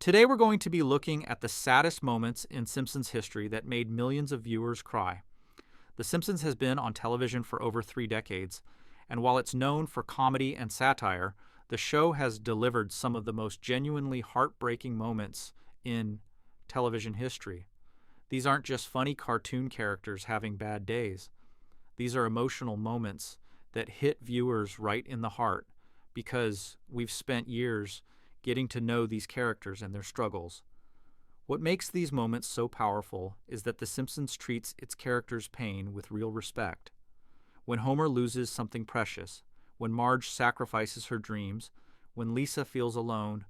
Today we're going to be looking at the saddest moments in Simpsons history that made millions of viewers cry. The Simpsons has been on television for over 3 decades, and while it's known for comedy and satire, the show has delivered some of the most genuinely heartbreaking moments in television history. These aren't just funny cartoon characters having bad days. These are emotional moments that hit viewers right in the heart because we've spent years getting to know these characters and their struggles. What makes these moments so powerful is that The Simpsons treats its characters' pain with real respect. When Homer loses something precious, when Marge sacrifices her dreams, when Lisa feels alone,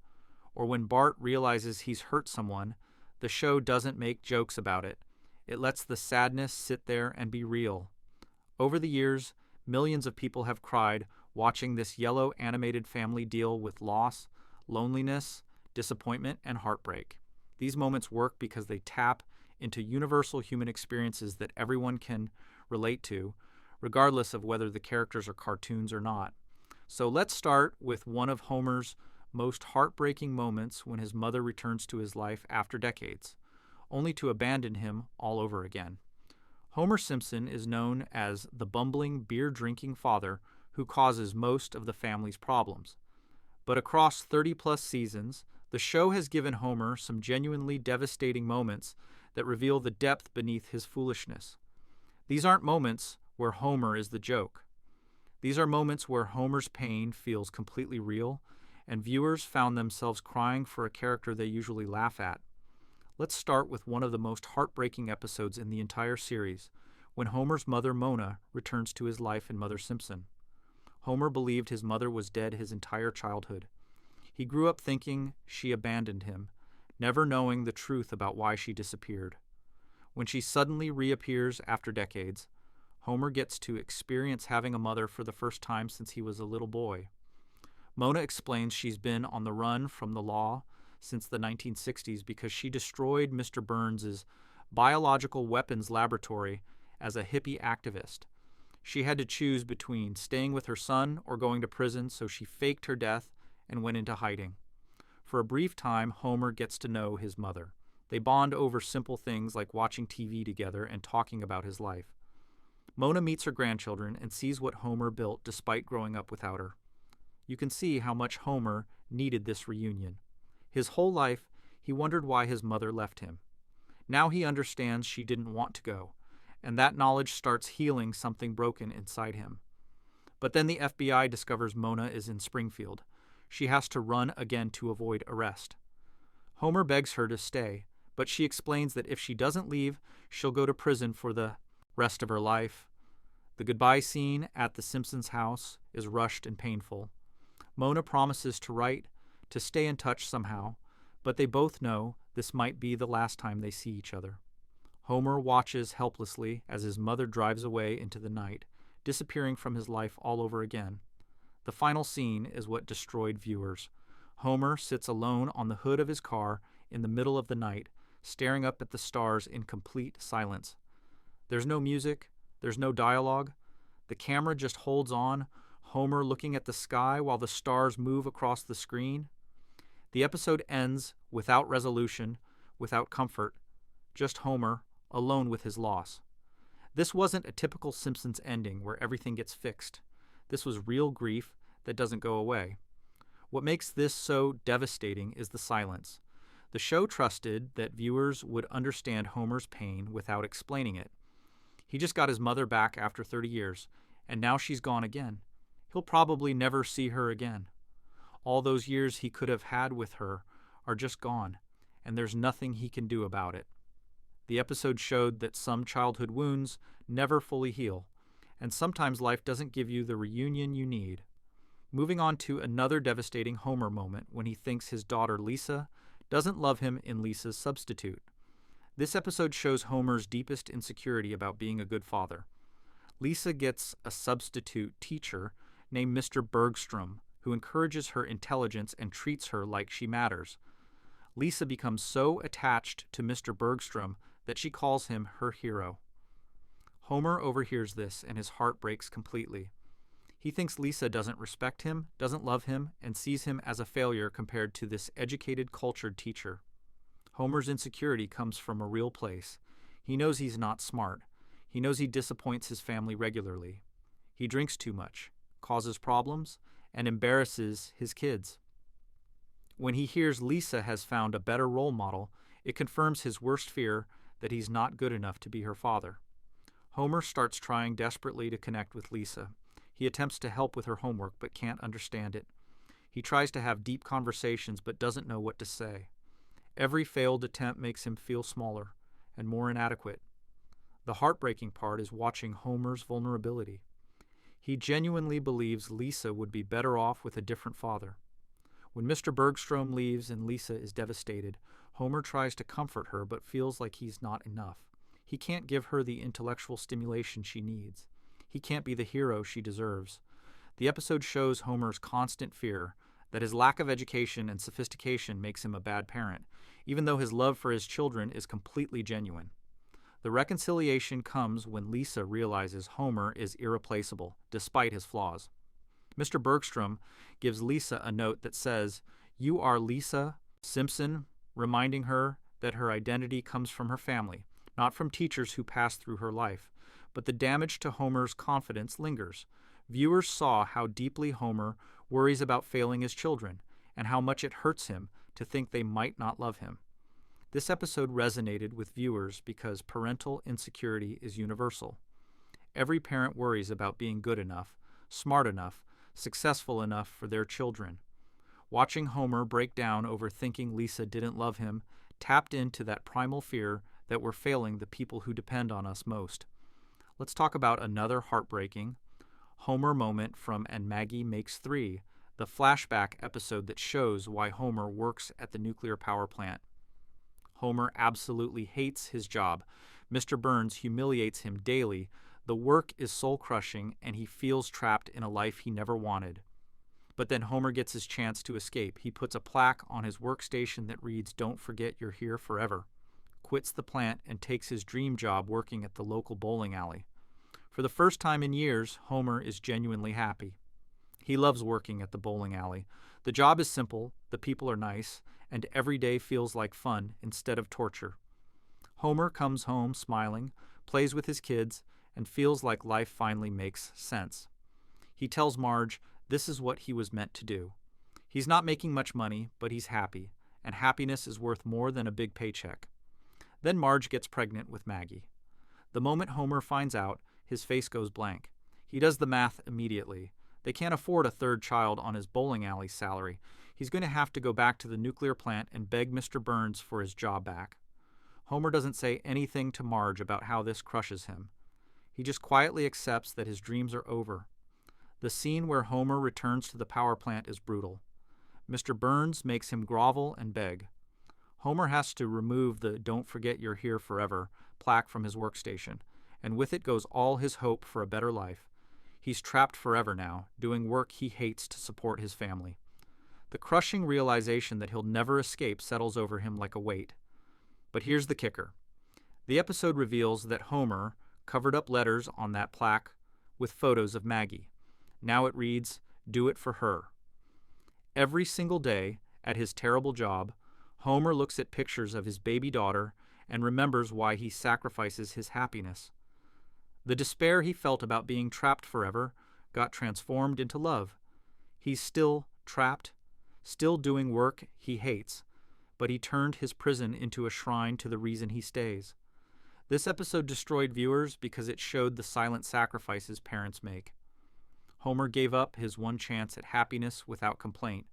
or when Bart realizes he's hurt someone, the show doesn't make jokes about it. It lets the sadness sit there and be real. Over the years, millions of people have cried watching this yellow animated family deal with loss, loneliness, disappointment, and heartbreak. These moments work because they tap into universal human experiences that everyone can relate to, regardless of whether the characters are cartoons or not. So let's start with one of Homer's most heartbreaking moments when his mother returns to his life after decades, only to abandon him all over again. Homer Simpson is known as the bumbling, beer-drinking father who causes most of the family's problems. But across 30-plus seasons, the show has given Homer some genuinely devastating moments that reveal the depth beneath his foolishness. These aren't moments where Homer is the joke. These are moments where Homer's pain feels completely real, and viewers found themselves crying for a character they usually laugh at. Let's start with one of the most heartbreaking episodes in the entire series, when Homer's mother Mona returns to his life in Mother Simpson. Homer believed his mother was dead his entire childhood. He grew up thinking she abandoned him, never knowing the truth about why she disappeared. When she suddenly reappears after decades, Homer gets to experience having a mother for the first time since he was a little boy. Mona explains she's been on the run from the law since the 1960s because she destroyed Mr. Burns' biological weapons laboratory as a hippie activist. She had to choose between staying with her son or going to prison, so she faked her death and went into hiding. For a brief time, Homer gets to know his mother. They bond over simple things like watching TV together and talking about his life. Mona meets her grandchildren and sees what Homer built despite growing up without her. You can see how much Homer needed this reunion. His whole life, he wondered why his mother left him. Now he understands she didn't want to go, and that knowledge starts healing something broken inside him. But then the FBI discovers Mona is in Springfield. She has to run again to avoid arrest. Homer begs her to stay, but she explains that if she doesn't leave, she'll go to prison for the rest of her life. The goodbye scene at the Simpsons house is rushed and painful. Mona promises to write, to stay in touch somehow, but they both know this might be the last time they see each other. Homer watches helplessly as his mother drives away into the night, disappearing from his life all over again. The final scene is what destroyed viewers. Homer sits alone on the hood of his car in the middle of the night, staring up at the stars in complete silence. There's no music, there's no dialogue. The camera just holds on, Homer looking at the sky while the stars move across the screen. The episode ends without resolution, without comfort, just Homer alone with his loss. This wasn't a typical Simpsons ending where everything gets fixed. This was real grief that doesn't go away. What makes this so devastating is the silence. The show trusted that viewers would understand Homer's pain without explaining it. He just got his mother back after 30 years, and now she's gone again. He'll probably never see her again. All those years he could have had with her are just gone, and there's nothing he can do about it. The episode showed that some childhood wounds never fully heal, and sometimes life doesn't give you the reunion you need. Moving on to another devastating Homer moment when he thinks his daughter Lisa doesn't love him in Lisa's substitute. This episode shows Homer's deepest insecurity about being a good father. Lisa gets a substitute teacher named Mr. Bergstrom, who encourages her intelligence and treats her like she matters. Lisa becomes so attached to Mr. Bergstrom that she calls him her hero. Homer overhears this and his heart breaks completely. He thinks Lisa doesn't respect him, doesn't love him, and sees him as a failure compared to this educated, cultured teacher. Homer's insecurity comes from a real place. He knows he's not smart. He knows he disappoints his family regularly. He drinks too much, causes problems, and embarrasses his kids. When he hears Lisa has found a better role model, it confirms his worst fear that he's not good enough to be her father. Homer starts trying desperately to connect with Lisa. He attempts to help with her homework but can't understand it. He tries to have deep conversations but doesn't know what to say. Every failed attempt makes him feel smaller and more inadequate. The heartbreaking part is watching Homer's vulnerability. He genuinely believes Lisa would be better off with a different father. When Mr. Bergstrom leaves and Lisa is devastated, Homer tries to comfort her but feels like he's not enough. He can't give her the intellectual stimulation she needs. He can't be the hero she deserves. The episode shows Homer's constant fear that his lack of education and sophistication makes him a bad parent, even though his love for his children is completely genuine. The reconciliation comes when Lisa realizes Homer is irreplaceable, despite his flaws. Mr. Bergstrom gives Lisa a note that says, "You are Lisa Simpson," reminding her that her identity comes from her family, not from teachers who passed through her life. But the damage to Homer's confidence lingers. Viewers saw how deeply Homer worries about failing his children, and how much it hurts him to think they might not love him. This episode resonated with viewers because parental insecurity is universal. Every parent worries about being good enough, smart enough, successful enough for their children. Watching Homer break down over thinking Lisa didn't love him tapped into that primal fear that we're failing the people who depend on us most. Let's talk about another heartbreaking Homer moment from And Maggie Makes Three, the flashback episode that shows why Homer works at the nuclear power plant. Homer absolutely hates his job. Mr. Burns humiliates him daily. The work is soul-crushing, and he feels trapped in a life he never wanted. But then Homer gets his chance to escape. He puts a plaque on his workstation that reads, "Don't forget you're here forever," quits the plant, and takes his dream job working at the local bowling alley. For the first time in years, Homer is genuinely happy. He loves working at the bowling alley. The job is simple, the people are nice, and every day feels like fun instead of torture. Homer comes home smiling, plays with his kids, and feels like life finally makes sense. He tells Marge this is what he was meant to do. He's not making much money, but he's happy, and happiness is worth more than a big paycheck. Then Marge gets pregnant with Maggie. The moment Homer finds out, his face goes blank. He does the math immediately. They can't afford a third child on his bowling alley salary. He's going to have to go back to the nuclear plant and beg Mr. Burns for his job back. Homer doesn't say anything to Marge about how this crushes him. He just quietly accepts that his dreams are over. The scene where Homer returns to the power plant is brutal. Mr. Burns makes him grovel and beg. Homer has to remove the "Don't forget you're here forever" plaque from his workstation, and with it goes all his hope for a better life. He's trapped forever now, doing work he hates to support his family. The crushing realization that he'll never escape settles over him like a weight. But here's the kicker. The episode reveals that Homer covered up letters on that plaque with photos of Maggie. Now it reads, "Do it for her." Every single day, at his terrible job, Homer looks at pictures of his baby daughter and remembers why he sacrifices his happiness. The despair he felt about being trapped forever got transformed into love. He's still trapped, still doing work he hates, but he turned his prison into a shrine to the reason he stays. This episode destroyed viewers because it showed the silent sacrifices parents make. Homer gave up his one chance at happiness without complaint.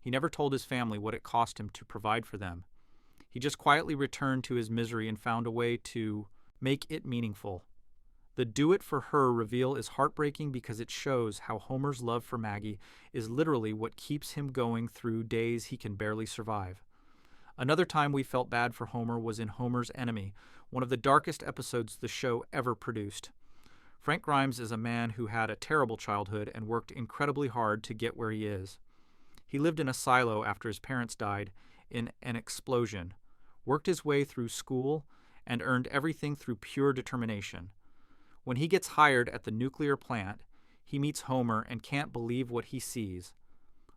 He never told his family what it cost him to provide for them. He just quietly returned to his misery and found a way to make it meaningful. The "Do It For Her" reveal is heartbreaking because it shows how Homer's love for Maggie is literally what keeps him going through days he can barely survive. Another time we felt bad for Homer was in Homer's Enemy, one of the darkest episodes the show ever produced. Frank Grimes is a man who had a terrible childhood and worked incredibly hard to get where he is. He lived in a silo after his parents died in an explosion, worked his way through school, and earned everything through pure determination. When he gets hired at the nuclear plant, he meets Homer and can't believe what he sees.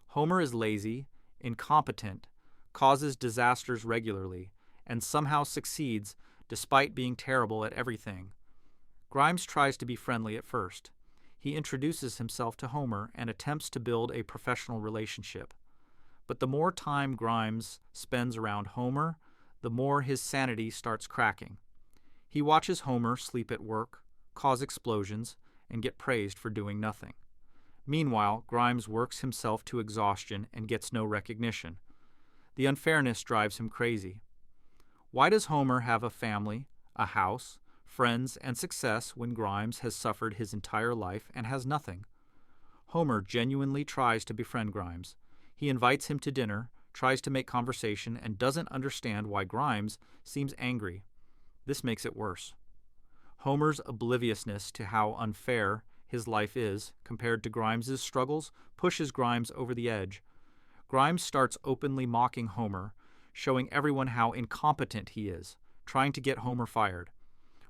Homer is lazy, incompetent, causes disasters regularly, and somehow succeeds despite being terrible at everything. Grimes tries to be friendly at first. He introduces himself to Homer and attempts to build a professional relationship. But the more time Grimes spends around Homer, the more his sanity starts cracking. He watches Homer sleep at work, cause explosions, and get praised for doing nothing. Meanwhile, Grimes works himself to exhaustion and gets no recognition. The unfairness drives him crazy. Why does Homer have a family, a house, friends, and success when Grimes has suffered his entire life and has nothing? Homer genuinely tries to befriend Grimes. He invites him to dinner, tries to make conversation, and doesn't understand why Grimes seems angry. This makes it worse. Homer's obliviousness to how unfair his life is compared to Grimes's struggles pushes Grimes over the edge. Grimes starts openly mocking Homer, showing everyone how incompetent he is, trying to get Homer fired.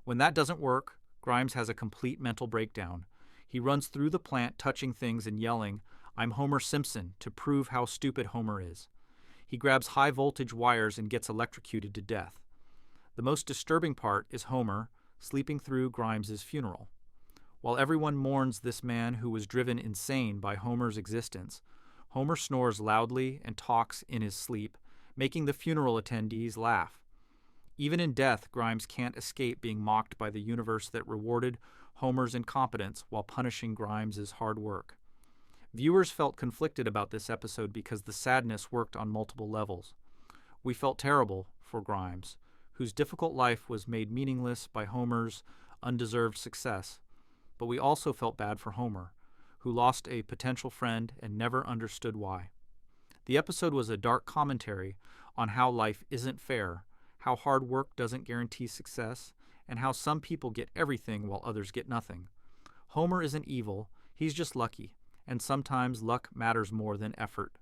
When that doesn't work, Grimes has a complete mental breakdown. He runs through the plant, touching things and yelling, "I'm Homer Simpson," to prove how stupid Homer is. He grabs high-voltage wires and gets electrocuted to death. The most disturbing part is Homer sleeping through Grimes's funeral. While everyone mourns this man who was driven insane by Homer's existence, Homer snores loudly and talks in his sleep, making the funeral attendees laugh. Even in death, Grimes can't escape being mocked by the universe that rewarded Homer's incompetence while punishing Grimes's hard work. Viewers felt conflicted about this episode because the sadness worked on multiple levels. We felt terrible for Grimes, whose difficult life was made meaningless by Homer's undeserved success, but we also felt bad for Homer, who lost a potential friend and never understood why. The episode was a dark commentary on how life isn't fair, how hard work doesn't guarantee success, and how some people get everything while others get nothing. Homer isn't evil, he's just lucky, and sometimes luck matters more than effort.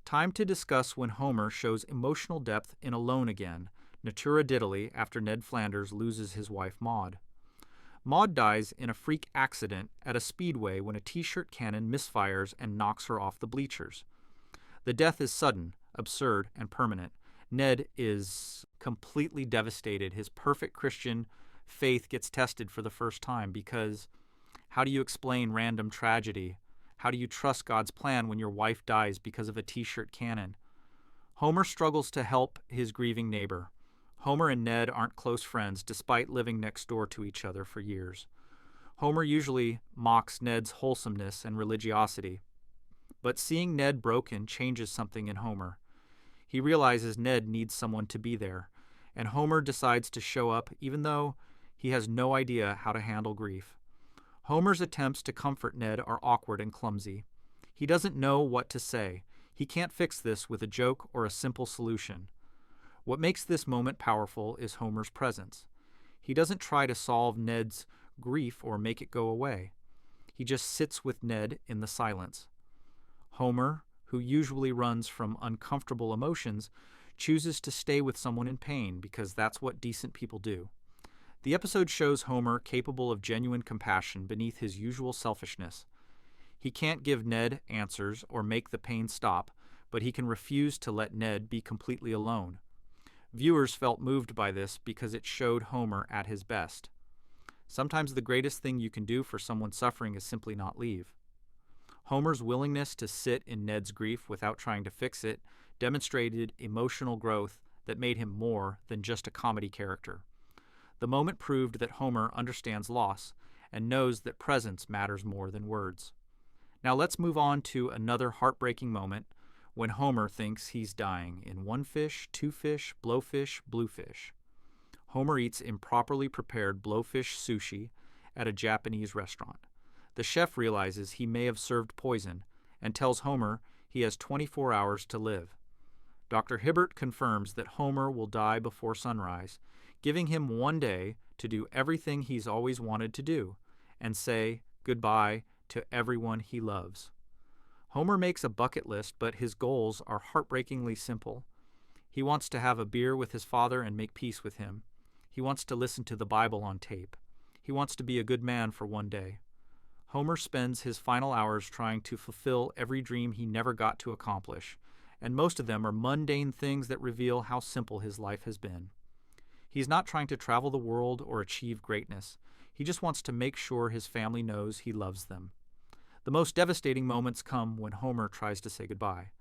Time to discuss when Homer shows emotional depth in Alone Again, Natura Diddley, after Ned Flanders loses his wife Maud. Maud dies in a freak accident at a speedway when a t-shirt cannon misfires and knocks her off the bleachers. The death is sudden, absurd, and permanent. Ned is completely devastated. His perfect Christian faith gets tested for the first time because how do you explain random tragedy? How do you trust God's plan when your wife dies because of a t-shirt cannon? Homer struggles to help his grieving neighbor. Homer and Ned aren't close friends despite living next door to each other for years. Homer usually mocks Ned's wholesomeness and religiosity, but seeing Ned broken changes something in Homer. He realizes Ned needs someone to be there, and Homer decides to show up even though he has no idea how to handle grief. Homer's attempts to comfort Ned are awkward and clumsy. He doesn't know what to say. He can't fix this with a joke or a simple solution. What makes this moment powerful is Homer's presence. He doesn't try to solve Ned's grief or make it go away. He just sits with Ned in the silence. Homer, who usually runs from uncomfortable emotions, chooses to stay with someone in pain because that's what decent people do. The episode shows Homer capable of genuine compassion beneath his usual selfishness. He can't give Ned answers or make the pain stop, but he can refuse to let Ned be completely alone. Viewers felt moved by this because it showed Homer at his best. Sometimes the greatest thing you can do for someone suffering is simply not leave. Homer's willingness to sit in Ned's grief without trying to fix it demonstrated emotional growth that made him more than just a comedy character. The moment proved that Homer understands loss and knows that presence matters more than words. Now let's move on to another heartbreaking moment when Homer thinks he's dying in One Fish, Two Fish, Blowfish, Bluefish. Homer eats improperly prepared blowfish sushi at a Japanese restaurant. The chef realizes he may have served poison and tells Homer he has 24 hours to live. Dr. Hibbert confirms that Homer will die before sunrise, giving him one day to do everything he's always wanted to do and say goodbye to everyone he loves. Homer makes a bucket list, but his goals are heartbreakingly simple. He wants to have a beer with his father and make peace with him. He wants to listen to the Bible on tape. He wants to be a good man for one day. Homer spends his final hours trying to fulfill every dream he never got to accomplish, and most of them are mundane things that reveal how simple his life has been. He's not trying to travel the world or achieve greatness. He just wants to make sure his family knows he loves them. The most devastating moments come when Homer tries to say goodbye.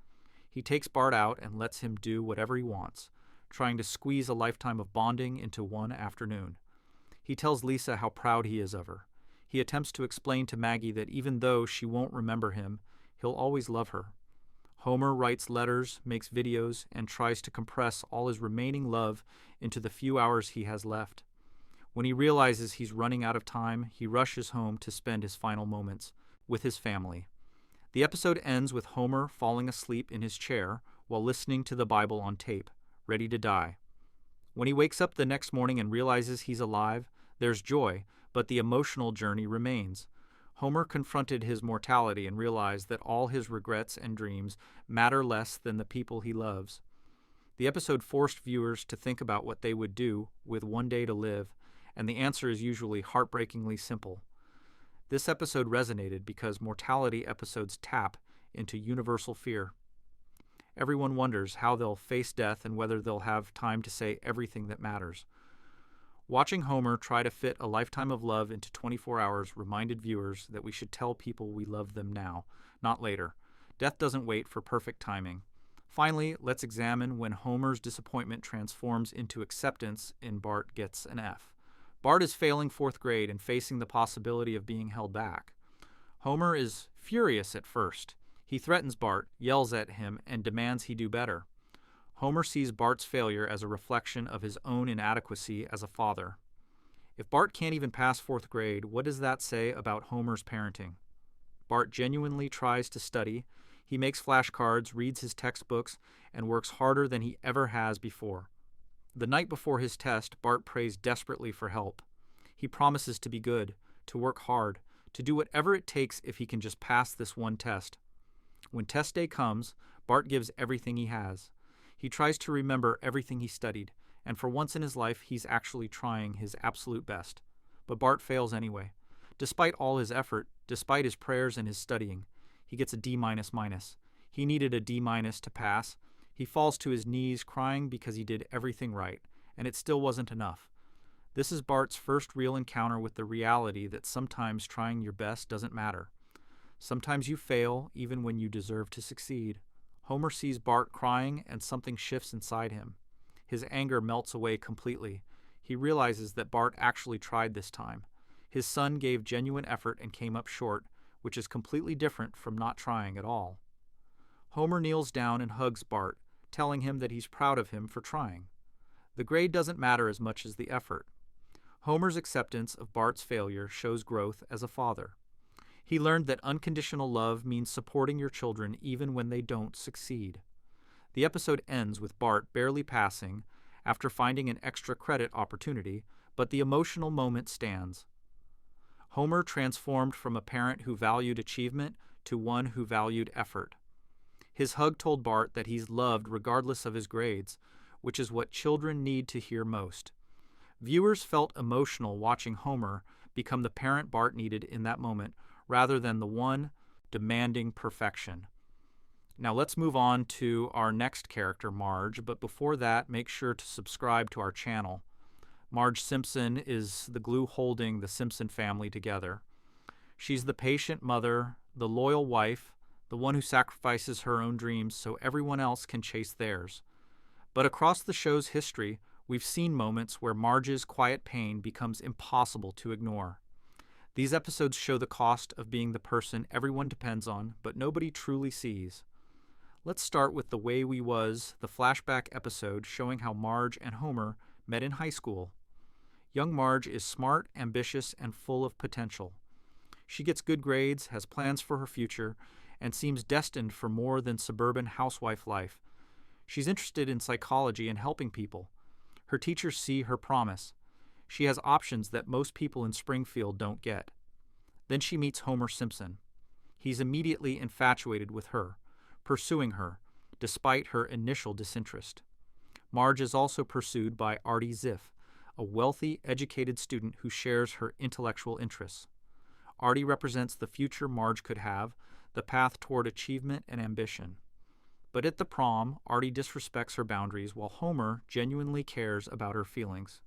He takes Bart out and lets him do whatever he wants, trying to squeeze a lifetime of bonding into one afternoon. He tells Lisa how proud he is of her. He attempts to explain to Maggie that even though she won't remember him, he'll always love her. Homer writes letters, makes videos, and tries to compress all his remaining love into the few hours he has left. When he realizes he's running out of time, he rushes home to spend his final moments with his family. The episode ends with Homer falling asleep in his chair while listening to the Bible on tape, ready to die. When he wakes up the next morning and realizes he's alive, there's joy, but the emotional journey remains. Homer confronted his mortality and realized that all his regrets and dreams matter less than the people he loves. The episode forced viewers to think about what they would do with one day to live, and the answer is usually heartbreakingly simple. This episode resonated because mortality episodes tap into universal fear. Everyone wonders how they'll face death and whether they'll have time to say everything that matters. Watching Homer try to fit a lifetime of love into 24 hours reminded viewers that we should tell people we love them now, not later. Death doesn't wait for perfect timing. Finally, let's examine when Homer's disappointment transforms into acceptance in Bart Gets an F. Bart is failing 4th grade and facing the possibility of being held back. Homer is furious at first. He threatens Bart, yells at him, and demands he do better. Homer sees Bart's failure as a reflection of his own inadequacy as a father. If Bart can't even pass 4th grade, what does that say about Homer's parenting? Bart genuinely tries to study. He makes flashcards, reads his textbooks, and works harder than he ever has before. The night before his test, Bart prays desperately for help. He promises to be good, to work hard, to do whatever it takes if he can just pass this one test. When test day comes, Bart gives everything he has. He tries to remember everything he studied, and for once in his life, he's actually trying his absolute best. But Bart fails anyway. Despite all his effort, despite his prayers and his studying, he gets a D-. He needed a D- to pass. He falls to his knees crying because he did everything right, and it still wasn't enough. This is Bart's first real encounter with the reality that sometimes trying your best doesn't matter. Sometimes you fail even when you deserve to succeed. Homer sees Bart crying and something shifts inside him. His anger melts away completely. He realizes that Bart actually tried this time. His son gave genuine effort and came up short, which is completely different from not trying at all. Homer kneels down and hugs Bart, telling him that he's proud of him for trying. The grade doesn't matter as much as the effort. Homer's acceptance of Bart's failure shows growth as a father. He learned that unconditional love means supporting your children even when they don't succeed. The episode ends with Bart barely passing after finding an extra credit opportunity, but the emotional moment stands. Homer transformed from a parent who valued achievement to one who valued effort. His hug told Bart that he's loved regardless of his grades, which is what children need to hear most. Viewers felt emotional watching Homer become the parent Bart needed in that moment, rather than the one demanding perfection. Now let's move on to our next character, Marge, but before that, make sure to subscribe to our channel. Marge Simpson is the glue holding the Simpson family together. She's the patient mother, the loyal wife, the one who sacrifices her own dreams so everyone else can chase theirs. But across the show's history, we've seen moments where Marge's quiet pain becomes impossible to ignore. These episodes show the cost of being the person everyone depends on, but nobody truly sees. Let's start with The Way We Was, the flashback episode showing how Marge and Homer met in high school. Young Marge is smart, ambitious, and full of potential. She gets good grades, has plans for her future, and seems destined for more than suburban housewife life. She's interested in psychology and helping people. Her teachers see her promise. She has options that most people in Springfield don't get. Then she meets Homer Simpson. He's immediately infatuated with her, pursuing her, despite her initial disinterest. Marge is also pursued by Artie Ziff, a wealthy, educated student who shares her intellectual interests. Artie represents the future Marge could have, the path toward achievement and ambition. But at the prom, Artie disrespects her boundaries while Homer genuinely cares about her feelings.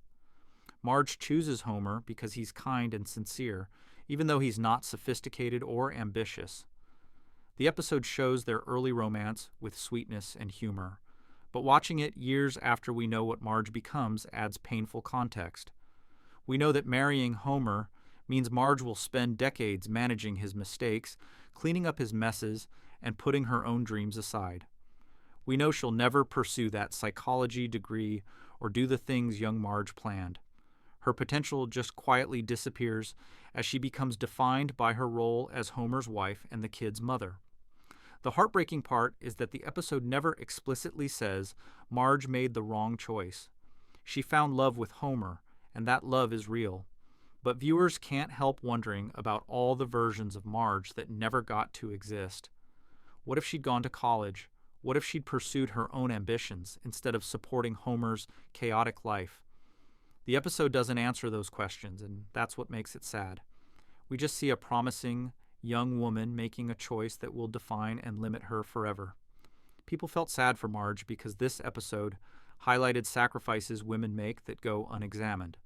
Marge chooses Homer because he's kind and sincere, even though he's not sophisticated or ambitious. The episode shows their early romance with sweetness and humor, but watching it years after we know what Marge becomes adds painful context. We know that marrying Homer means Marge will spend decades managing his mistakes, cleaning up his messes, and putting her own dreams aside. We know she'll never pursue that psychology degree or do the things young Marge planned. Her potential just quietly disappears as she becomes defined by her role as Homer's wife and the kid's mother. The heartbreaking part is that the episode never explicitly says Marge made the wrong choice. She found love with Homer, and that love is real. But viewers can't help wondering about all the versions of Marge that never got to exist. What if she'd gone to college? What if she'd pursued her own ambitions instead of supporting Homer's chaotic life? The episode doesn't answer those questions, and that's what makes it sad. We just see a promising young woman making a choice that will define and limit her forever. People felt sad for Marge because this episode highlighted sacrifices women make that go unexamined.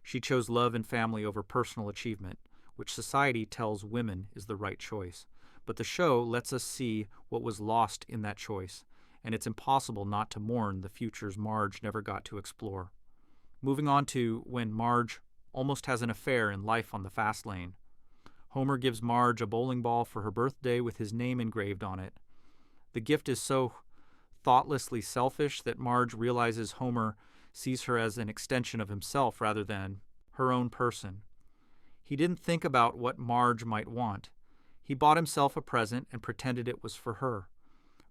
She chose love and family over personal achievement, which society tells women is the right choice. But the show lets us see what was lost in that choice, and it's impossible not to mourn the futures Marge never got to explore. Moving on to when Marge almost has an affair in Life on the Fast Lane. Homer gives Marge a bowling ball for her birthday with his name engraved on it. The gift is so thoughtlessly selfish that Marge realizes Homer sees her as an extension of himself rather than her own person. He didn't think about what Marge might want. He bought himself a present and pretended it was for her.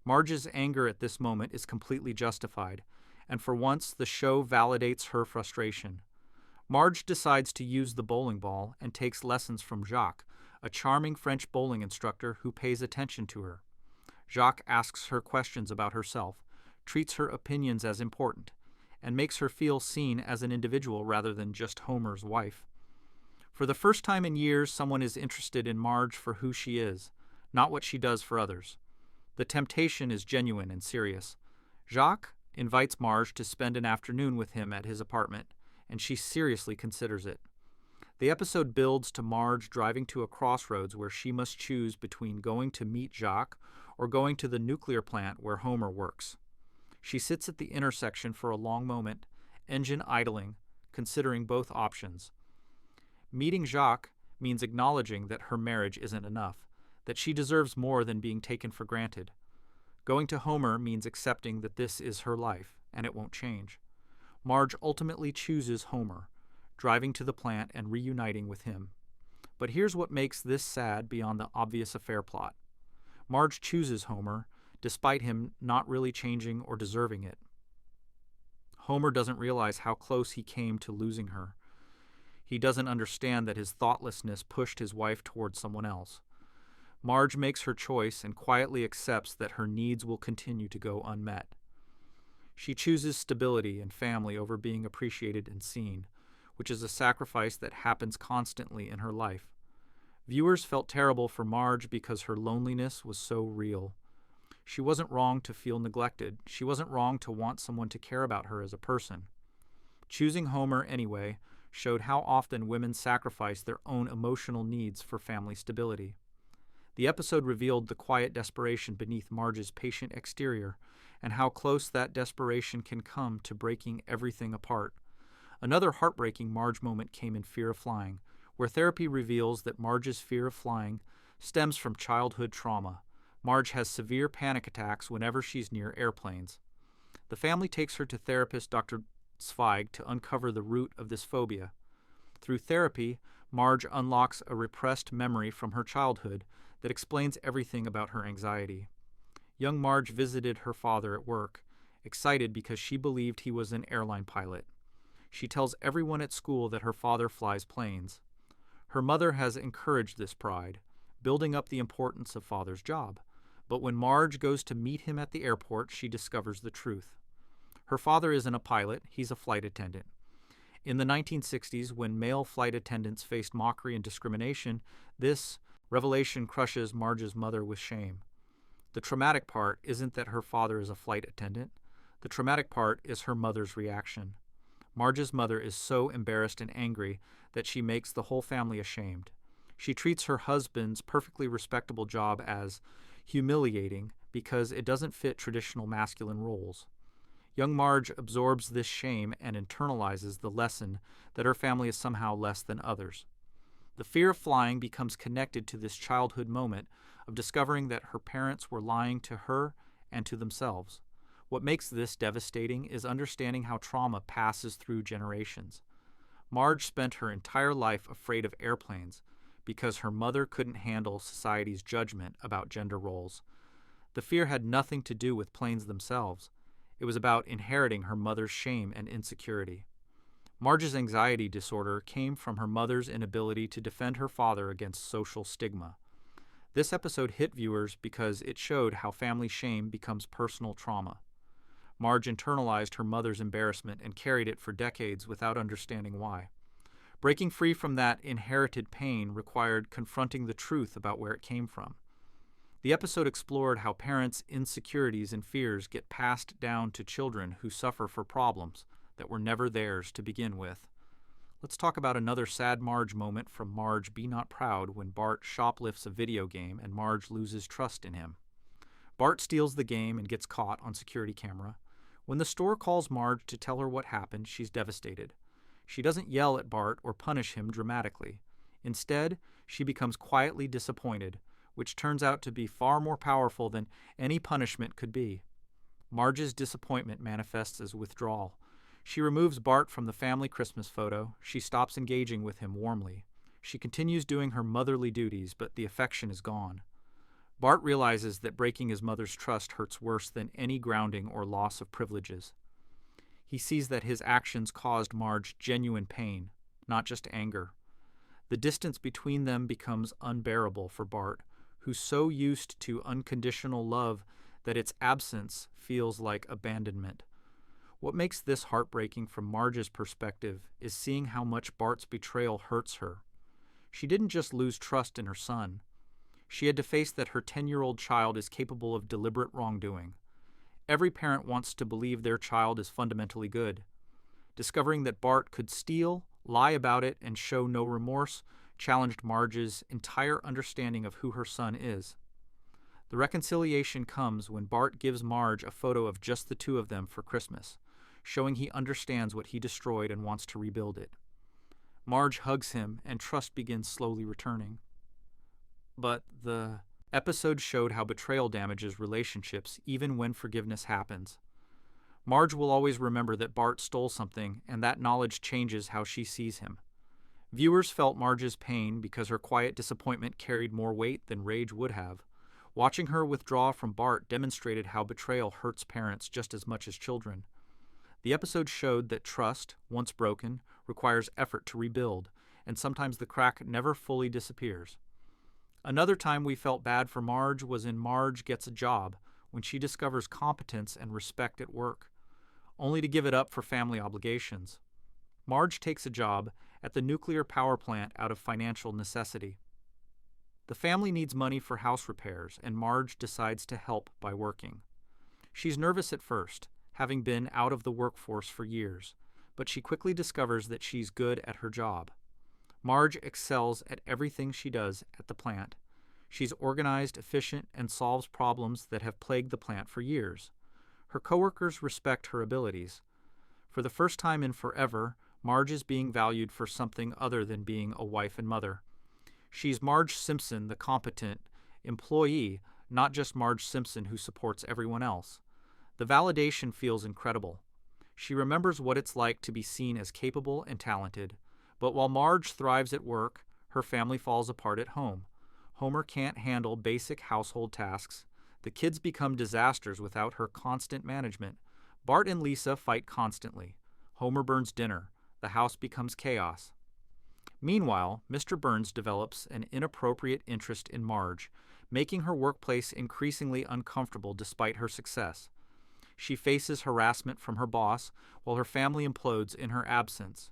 Marge's anger at this moment is completely justified, and for once the show validates her frustration. Marge decides to use the bowling ball and takes lessons from Jacques, a charming French bowling instructor who pays attention to her. Jacques asks her questions about herself, treats her opinions as important, and makes her feel seen as an individual rather than just Homer's wife. For the first time in years, someone is interested in Marge for who she is, not what she does for others. The temptation is genuine and serious. Jacques invites Marge to spend an afternoon with him at his apartment, and she seriously considers it. The episode builds to Marge driving to a crossroads where she must choose between going to meet Jacques or going to the nuclear plant where Homer works. She sits at the intersection for a long moment, engine idling, considering both options. Meeting Jacques means acknowledging that her marriage isn't enough, that she deserves more than being taken for granted. Going to Homer means accepting that this is her life, and it won't change. Marge ultimately chooses Homer, driving to the plant and reuniting with him. But here's what makes this sad beyond the obvious affair plot. Marge chooses Homer, despite him not really changing or deserving it. Homer doesn't realize how close he came to losing her. He doesn't understand that his thoughtlessness pushed his wife towards someone else. Marge makes her choice and quietly accepts that her needs will continue to go unmet. She chooses stability and family over being appreciated and seen, which is a sacrifice that happens constantly in her life. Viewers felt terrible for Marge because her loneliness was so real. She wasn't wrong to feel neglected. She wasn't wrong to want someone to care about her as a person. Choosing Homer anyway showed how often women sacrifice their own emotional needs for family stability. The episode revealed the quiet desperation beneath Marge's patient exterior and how close that desperation can come to breaking everything apart. Another heartbreaking Marge moment came in Fear of Flying, where therapy reveals that Marge's fear of flying stems from childhood trauma. Marge has severe panic attacks whenever she's near airplanes. The family takes her to therapist Dr. Zweig to uncover the root of this phobia. Through therapy, Marge unlocks a repressed memory from her childhood that explains everything about her anxiety. Young Marge visited her father at work, excited because she believed he was an airline pilot. She tells everyone at school that her father flies planes. Her mother has encouraged this pride, building up the importance of father's job. But when Marge goes to meet him at the airport, she discovers the truth. Her father isn't a pilot, he's a flight attendant. In the 1960s, when male flight attendants faced mockery and discrimination, this revelation crushes Marge's mother with shame. The traumatic part isn't that her father is a flight attendant. The traumatic part is her mother's reaction. Marge's mother is so embarrassed and angry that she makes the whole family ashamed. She treats her husband's perfectly respectable job as humiliating because it doesn't fit traditional masculine roles. Young Marge absorbs this shame and internalizes the lesson that her family is somehow less than others. The fear of flying becomes connected to this childhood moment of discovering that her parents were lying to her and to themselves. What makes this devastating is understanding how trauma passes through generations. Marge spent her entire life afraid of airplanes because her mother couldn't handle society's judgment about gender roles. The fear had nothing to do with planes themselves. It was about inheriting her mother's shame and insecurity. Marge's anxiety disorder came from her mother's inability to defend her father against social stigma. This episode hit viewers because it showed how family shame becomes personal trauma. Marge internalized her mother's embarrassment and carried it for decades without understanding why. Breaking free from that inherited pain required confronting the truth about where it came from. The episode explored how parents' insecurities and fears get passed down to children who suffer for problems that were never theirs to begin with. Let's talk about another sad Marge moment from Marge Be Not Proud when Bart shoplifts a video game and Marge loses trust in him. Bart steals the game and gets caught on security camera. When the store calls Marge to tell her what happened, she's devastated. She doesn't yell at Bart or punish him dramatically. Instead, she becomes quietly disappointed, which turns out to be far more powerful than any punishment could be. Marge's disappointment manifests as withdrawal. She removes Bart from the family Christmas photo. She stops engaging with him warmly. She continues doing her motherly duties, but the affection is gone. Bart realizes that breaking his mother's trust hurts worse than any grounding or loss of privileges. He sees that his actions caused Marge genuine pain, not just anger. The distance between them becomes unbearable for Bart, who's so used to unconditional love that its absence feels like abandonment. What makes this heartbreaking from Marge's perspective is seeing how much Bart's betrayal hurts her. She didn't just lose trust in her son. She had to face that her 10-year-old child is capable of deliberate wrongdoing. Every parent wants to believe their child is fundamentally good. Discovering that Bart could steal, lie about it, and show no remorse challenged Marge's entire understanding of who her son is. The reconciliation comes when Bart gives Marge a photo of just the two of them for Christmas, showing he understands what he destroyed and wants to rebuild it. Marge hugs him, and trust begins slowly returning. But the episode showed how betrayal damages relationships even when forgiveness happens. Marge will always remember that Bart stole something, and that knowledge changes how she sees him. Viewers felt Marge's pain because her quiet disappointment carried more weight than rage would have. Watching her withdraw from Bart demonstrated how betrayal hurts parents just as much as children. The episode showed that trust, once broken, requires effort to rebuild, and sometimes the crack never fully disappears. Another time we felt bad for Marge was in Marge Gets a Job, when she discovers competence and respect at work, only to give it up for family obligations. Marge takes a job at the nuclear power plant out of financial necessity. The family needs money for house repairs, and Marge decides to help by working. She's nervous at first, having been out of the workforce for years, but she quickly discovers that she's good at her job. Marge excels at everything she does at the plant. She's organized, efficient, and solves problems that have plagued the plant for years. Her coworkers respect her abilities. For the first time in forever, Marge is being valued for something other than being a wife and mother. She's Marge Simpson, the competent employee, not just Marge Simpson who supports everyone else. The validation feels incredible. She remembers what it's like to be seen as capable and talented. But while Marge thrives at work, her family falls apart at home. Homer can't handle basic household tasks. The kids become disasters without her constant management. Bart and Lisa fight constantly. Homer burns dinner. The house becomes chaos. Meanwhile, Mr. Burns develops an inappropriate interest in Marge, making her workplace increasingly uncomfortable despite her success. She faces harassment from her boss, while her family implodes in her absence.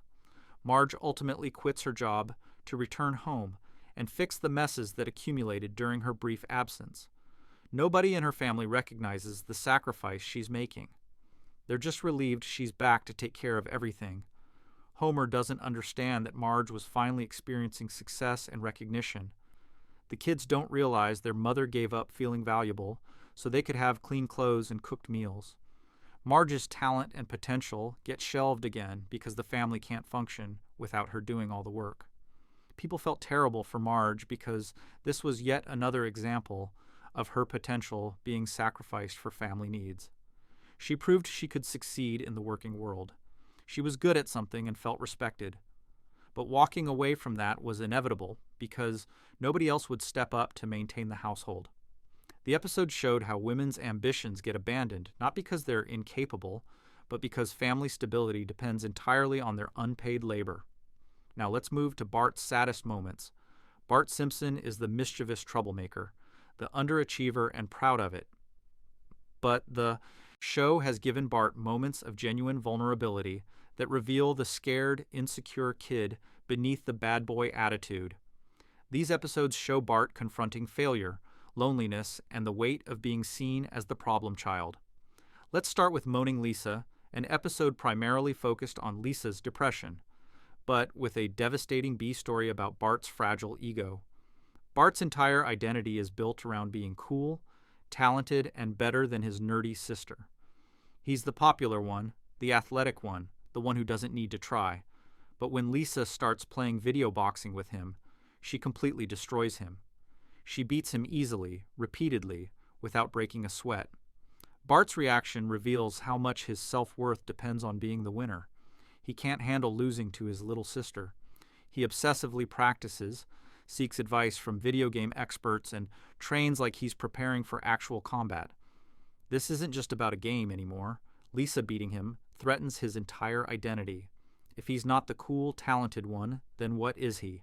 Marge ultimately quits her job to return home and fix the messes that accumulated during her brief absence. Nobody in her family recognizes the sacrifice she's making. They're just relieved she's back to take care of everything. Homer doesn't understand that Marge was finally experiencing success and recognition. The kids don't realize their mother gave up feeling valuable so they could have clean clothes and cooked meals. Marge's talent and potential get shelved again because the family can't function without her doing all the work. People felt terrible for Marge because this was yet another example of her potential being sacrificed for family needs. She proved she could succeed in the working world. She was good at something and felt respected. But walking away from that was inevitable because nobody else would step up to maintain the household. The episode showed how women's ambitions get abandoned, not because they're incapable, but because family stability depends entirely on their unpaid labor. Now let's move to Bart's saddest moments. Bart Simpson is the mischievous troublemaker, the underachiever and proud of it. But the show has given Bart moments of genuine vulnerability that reveal the scared, insecure kid beneath the bad boy attitude. These episodes show Bart confronting failure, loneliness, and the weight of being seen as the problem child. Let's start with Moaning Lisa, an episode primarily focused on Lisa's depression, but with a devastating B-story about Bart's fragile ego. Bart's entire identity is built around being cool, talented, and better than his nerdy sister. He's the popular one, the athletic one, the one who doesn't need to try. But when Lisa starts playing video boxing with him, she completely destroys him. She beats him easily, repeatedly, without breaking a sweat. Bart's reaction reveals how much his self-worth depends on being the winner. He can't handle losing to his little sister. He obsessively practices, seeks advice from video game experts, and trains like he's preparing for actual combat. This isn't just about a game anymore. Lisa beating him threatens his entire identity. If he's not the cool, talented one, then what is he?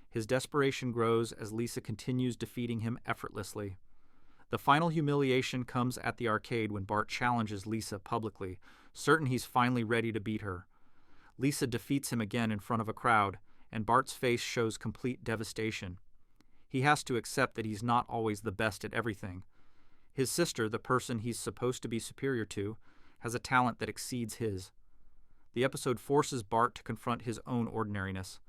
His desperation grows as Lisa continues defeating him effortlessly. The final humiliation comes at the arcade when Bart challenges Lisa publicly, certain he's finally ready to beat her. Lisa defeats him again in front of a crowd, and Bart's face shows complete devastation. He has to accept that he's not always the best at everything. His sister, the person he's supposed to be superior to, has a talent that exceeds his. The episode forces Bart to confront his own ordinariness.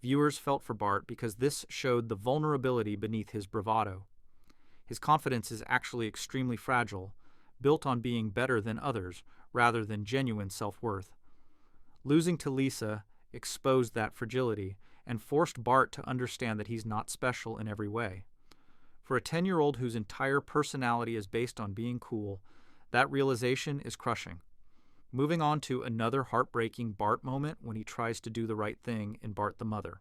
Viewers felt for Bart because this showed the vulnerability beneath his bravado. His confidence is actually extremely fragile, built on being better than others rather than genuine self-worth. Losing to Lisa exposed that fragility and forced Bart to understand that he's not special in every way. For a 10-year-old whose entire personality is based on being cool, that realization is crushing. Moving on to another heartbreaking Bart moment when he tries to do the right thing in Bart the Mother.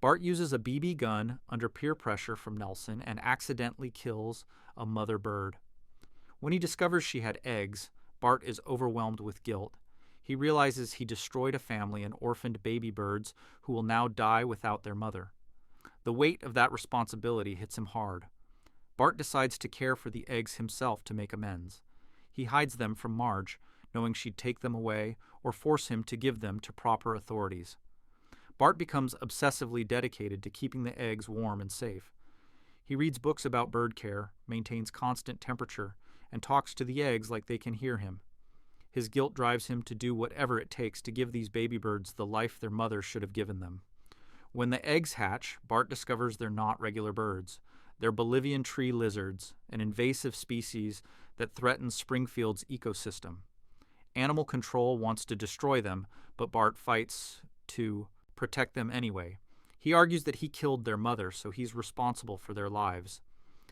Bart uses a BB gun under peer pressure from Nelson and accidentally kills a mother bird. When he discovers she had eggs, Bart is overwhelmed with guilt. He realizes he destroyed a family and orphaned baby birds who will now die without their mother. The weight of that responsibility hits him hard. Bart decides to care for the eggs himself to make amends. He hides them from Marge, knowing she'd take them away or force him to give them to proper authorities. Bart becomes obsessively dedicated to keeping the eggs warm and safe. He reads books about bird care, maintains constant temperature, and talks to the eggs like they can hear him. His guilt drives him to do whatever it takes to give these baby birds the life their mother should have given them. When the eggs hatch, Bart discovers they're not regular birds. They're Bolivian tree lizards, an invasive species that threatens Springfield's ecosystem. Animal control wants to destroy them, but Bart fights to protect them anyway. He argues that he killed their mother, so he's responsible for their lives.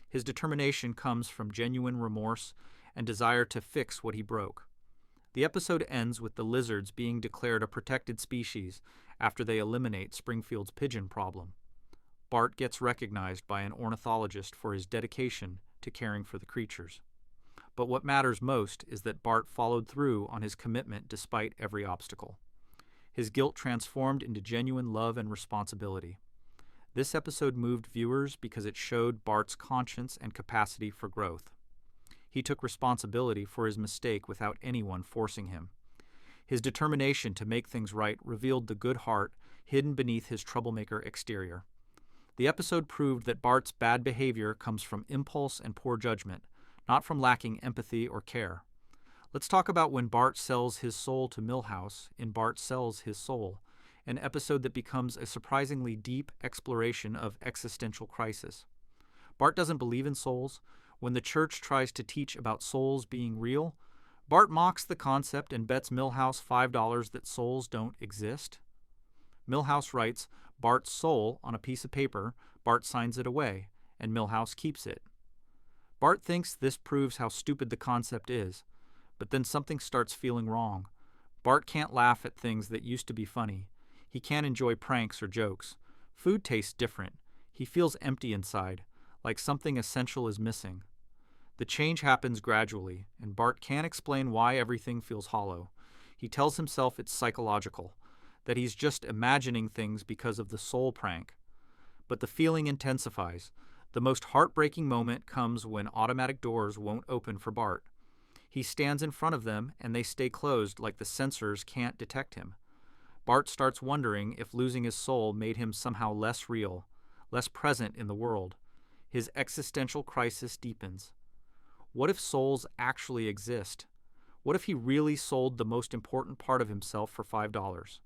His determination comes from genuine remorse and desire to fix what he broke. The episode ends with the lizards being declared a protected species after they eliminate Springfield's pigeon problem. Bart gets recognized by an ornithologist for his dedication to caring for the creatures. But what matters most is that Bart followed through on his commitment despite every obstacle. His guilt transformed into genuine love and responsibility. This episode moved viewers because it showed Bart's conscience and capacity for growth. He took responsibility for his mistake without anyone forcing him. His determination to make things right revealed the good heart hidden beneath his troublemaker exterior. The episode proved that Bart's bad behavior comes from impulse and poor judgment, not from lacking empathy or care. Let's talk about when Bart sells his soul to Milhouse in Bart Sells His Soul, an episode that becomes a surprisingly deep exploration of existential crisis. Bart doesn't believe in souls. When the church tries to teach about souls being real, Bart mocks the concept and bets Milhouse $5 that souls don't exist. Milhouse writes Bart's soul on a piece of paper, Bart signs it away, and Milhouse keeps it. Bart thinks this proves how stupid the concept is, but then something starts feeling wrong. Bart can't laugh at things that used to be funny. He can't enjoy pranks or jokes. Food tastes different. He feels empty inside, like something essential is missing. The change happens gradually, and Bart can't explain why everything feels hollow. He tells himself it's psychological, that he's just imagining things because of the soul prank. But the feeling intensifies. The most heartbreaking moment comes when automatic doors won't open for Bart. He stands in front of them, and they stay closed like the sensors can't detect him. Bart starts wondering if losing his soul made him somehow less real, less present in the world. His existential crisis deepens. What if souls actually exist? What if he really sold the most important part of himself for $5?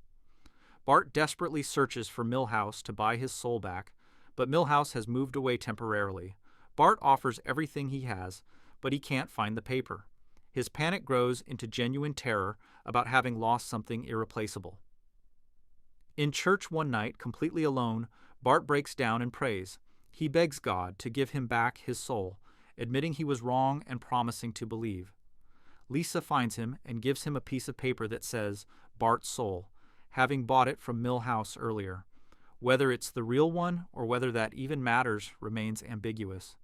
Bart desperately searches for Milhouse to buy his soul back, but Milhouse has moved away temporarily. Bart offers everything he has, but he can't find the paper. His panic grows into genuine terror about having lost something irreplaceable. In church one night, completely alone, Bart breaks down and prays. He begs God to give him back his soul, admitting he was wrong and promising to believe. Lisa finds him and gives him a piece of paper that says, Bart's soul, having bought it from Milhouse earlier. Whether it's the real one or whether that even matters remains ambiguous.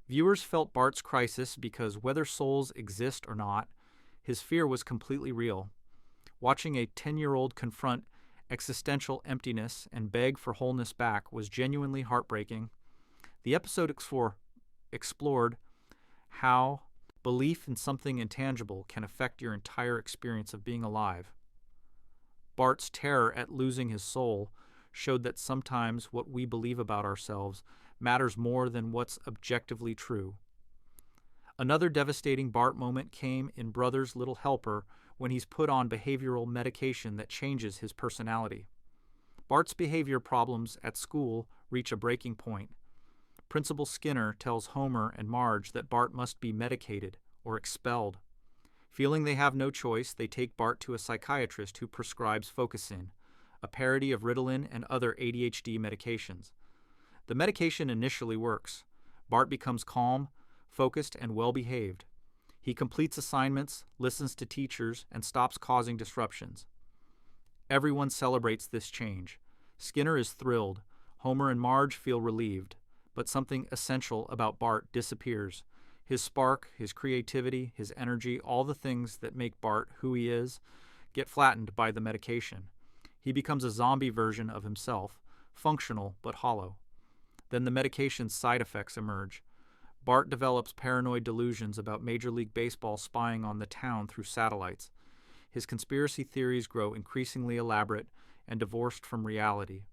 Viewers felt Bart's crisis because whether souls exist or not, his fear was completely real. Watching a 10-year-old confront existential emptiness and beg for wholeness back was genuinely heartbreaking. The episode explored how belief in something intangible can affect your entire experience of being alive. Bart's terror at losing his soul showed that sometimes what we believe about ourselves matters more than what's objectively true. Another devastating Bart moment came in Brother's Little Helper when he's put on behavioral medication that changes his personality. Bart's behavior problems at school reach a breaking point. Principal Skinner tells Homer and Marge that Bart must be medicated or expelled. Feeling they have no choice, they take Bart to a psychiatrist who prescribes Focusyn, a parody of Ritalin and other ADHD medications. The medication initially works. Bart becomes calm, focused, and well-behaved. He completes assignments, listens to teachers, and stops causing disruptions. Everyone celebrates this change. Skinner is thrilled. Homer and Marge feel relieved. But something essential about Bart disappears. His spark, his creativity, his energy, all the things that make Bart who he is, get flattened by the medication. He becomes a zombie version of himself, functional but hollow. Then the medication's side effects emerge. Bart develops paranoid delusions about Major League Baseball spying on the town through satellites. His conspiracy theories grow increasingly elaborate and divorced from reality.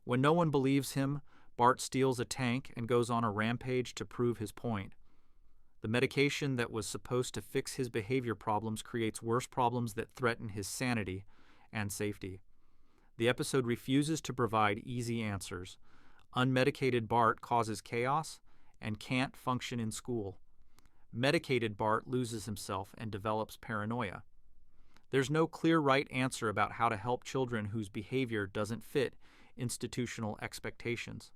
When no one believes him, Bart steals a tank and goes on a rampage to prove his point. The medication that was supposed to fix his behavior problems creates worse problems that threaten his sanity and safety. The episode refuses to provide easy answers. Unmedicated Bart causes chaos and can't function in school. Medicated Bart loses himself and develops paranoia. There's no clear right answer about how to help children whose behavior doesn't fit institutional expectations.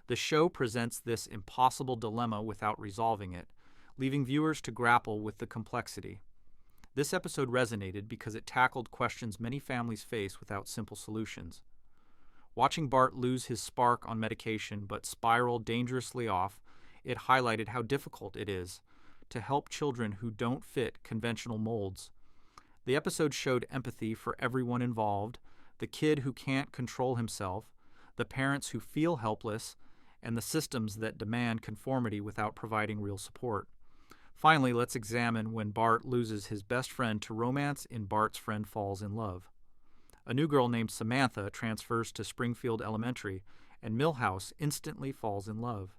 The show presents this impossible dilemma without resolving it, leaving viewers to grapple with the complexity. This episode resonated because it tackled questions many families face without simple solutions. Watching Bart lose his spark on medication but spiral dangerously off, it highlighted how difficult it is to help children who don't fit conventional molds. The episode showed empathy for everyone involved, the kid who can't control himself, the parents who feel helpless, and the systems that demand conformity without providing real support. Finally, let's examine when Bart loses his best friend to romance in Bart's Friend Falls in Love. A new girl named Samantha transfers to Springfield Elementary, and Milhouse instantly falls in love.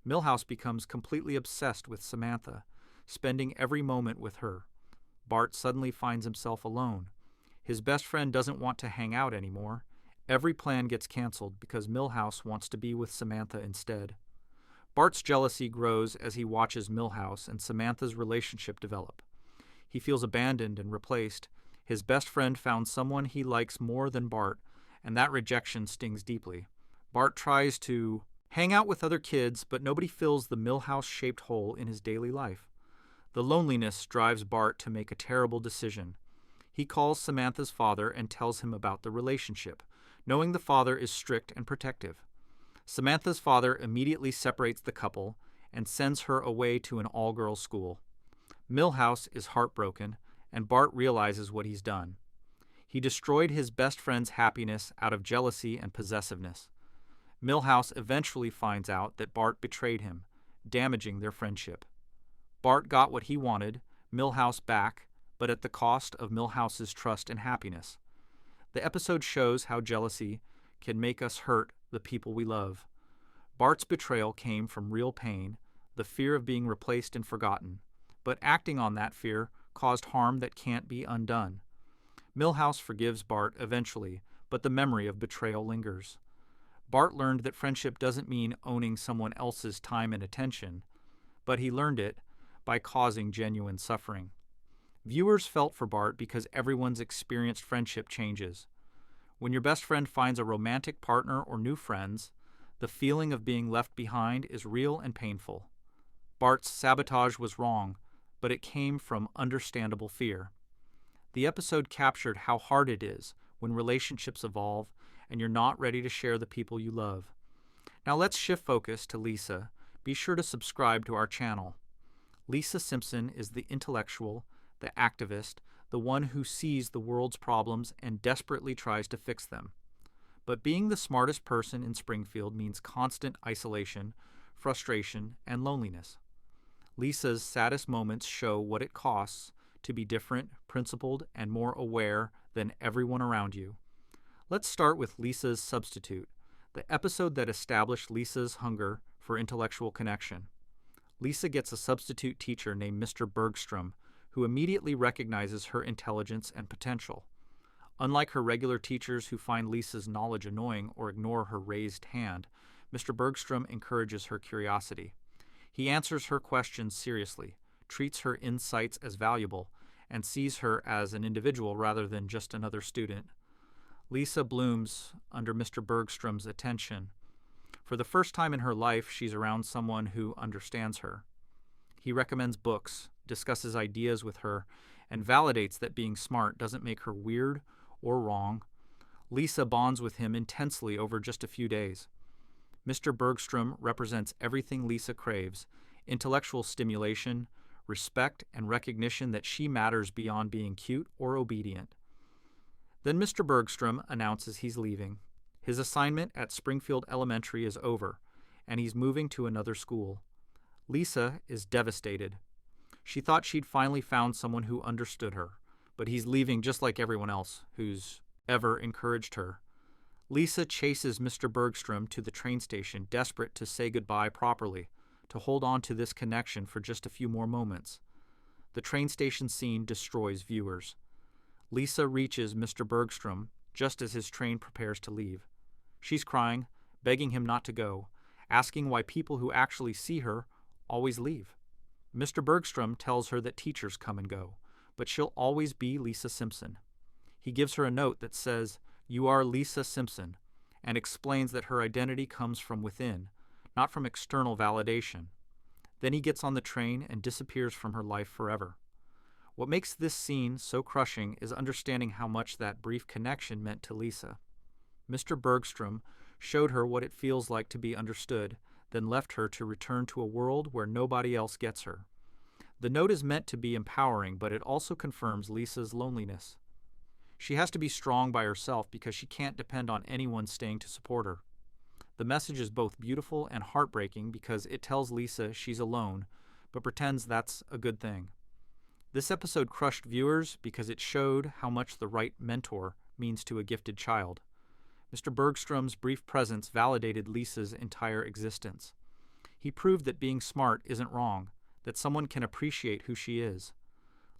Milhouse becomes completely obsessed with Samantha, spending every moment with her. Bart suddenly finds himself alone. His best friend doesn't want to hang out anymore. Every plan gets canceled because Milhouse wants to be with Samantha instead. Bart's jealousy grows as he watches Milhouse and Samantha's relationship develop. He feels abandoned and replaced. His best friend found someone he likes more than Bart, and that rejection stings deeply. Bart tries to hang out with other kids, but nobody fills the Milhouse-shaped hole in his daily life. The loneliness drives Bart to make a terrible decision. He calls Samantha's father and tells him about the relationship, knowing the father is strict and protective. Samantha's father immediately separates the couple and sends her away to an all-girls school. Milhouse is heartbroken, and Bart realizes what he's done. He destroyed his best friend's happiness out of jealousy and possessiveness. Milhouse eventually finds out that Bart betrayed him, damaging their friendship. Bart got what he wanted, Milhouse back, but at the cost of Milhouse's trust and happiness. The episode shows how jealousy can make us hurt the people we love. Bart's betrayal came from real pain, the fear of being replaced and forgotten, but acting on that fear caused harm that can't be undone. Milhouse forgives Bart eventually, but the memory of betrayal lingers. Bart learned that friendship doesn't mean owning someone else's time and attention, but he learned it by causing genuine suffering. Viewers felt for Bart because everyone's experienced friendship changes. When your best friend finds a romantic partner or new friends, the feeling of being left behind is real and painful. Bart's sabotage was wrong, but it came from understandable fear. The episode captured how hard it is when relationships evolve and you're not ready to share the people you love. Now let's shift focus to Lisa. Be sure to subscribe to our channel. Lisa Simpson is the intellectual, the activist, the one who sees the world's problems and desperately tries to fix them. But being the smartest person in Springfield means constant isolation, frustration, and loneliness. Lisa's saddest moments show what it costs to be different, principled, and more aware than everyone around you. Let's start with Lisa's Substitute, the episode that established Lisa's hunger for intellectual connection. Lisa gets a substitute teacher named Mr. Bergstrom, who immediately recognizes her intelligence and potential. Unlike her regular teachers who find Lisa's knowledge annoying or ignore her raised hand, Mr. Bergstrom encourages her curiosity. He answers her questions seriously, treats her insights as valuable, and sees her as an individual rather than just another student. Lisa blooms under Mr. Bergstrom's attention. For the first time in her life, she's around someone who understands her. He recommends books, discusses ideas with her, and validates that being smart doesn't make her weird or wrong. Lisa bonds with him intensely over just a few days. Mr. Bergstrom represents everything Lisa craves: intellectual stimulation, respect, and recognition that she matters beyond being cute or obedient. Then Mr. Bergstrom announces he's leaving. His assignment at Springfield Elementary is over, and he's moving to another school. Lisa is devastated. She thought she'd finally found someone who understood her, but he's leaving just like everyone else who's ever encouraged her. Lisa chases Mr. Bergstrom to the train station, desperate to say goodbye properly, to hold on to this connection for just a few more moments. The train station scene destroys viewers. Lisa reaches Mr. Bergstrom just as his train prepares to leave. She's crying, begging him not to go, asking why people who actually see her always leave. Mr. Bergstrom tells her that teachers come and go, but she'll always be Lisa Simpson. He gives her a note that says, "You are Lisa Simpson," and explains that her identity comes from within, not from external validation. Then he gets on the train and disappears from her life forever. What makes this scene so crushing is understanding how much that brief connection meant to Lisa. Mr. Bergstrom showed her what it feels like to be understood, then left her to return to a world where nobody else gets her. The note is meant to be empowering, but it also confirms Lisa's loneliness. She has to be strong by herself because she can't depend on anyone staying to support her. The message is both beautiful and heartbreaking because it tells Lisa she's alone, but pretends that's a good thing. This episode crushed viewers because it showed how much the right mentor means to a gifted child. Mr. Bergstrom's brief presence validated Lisa's entire existence. He proved that being smart isn't wrong, that someone can appreciate who she is.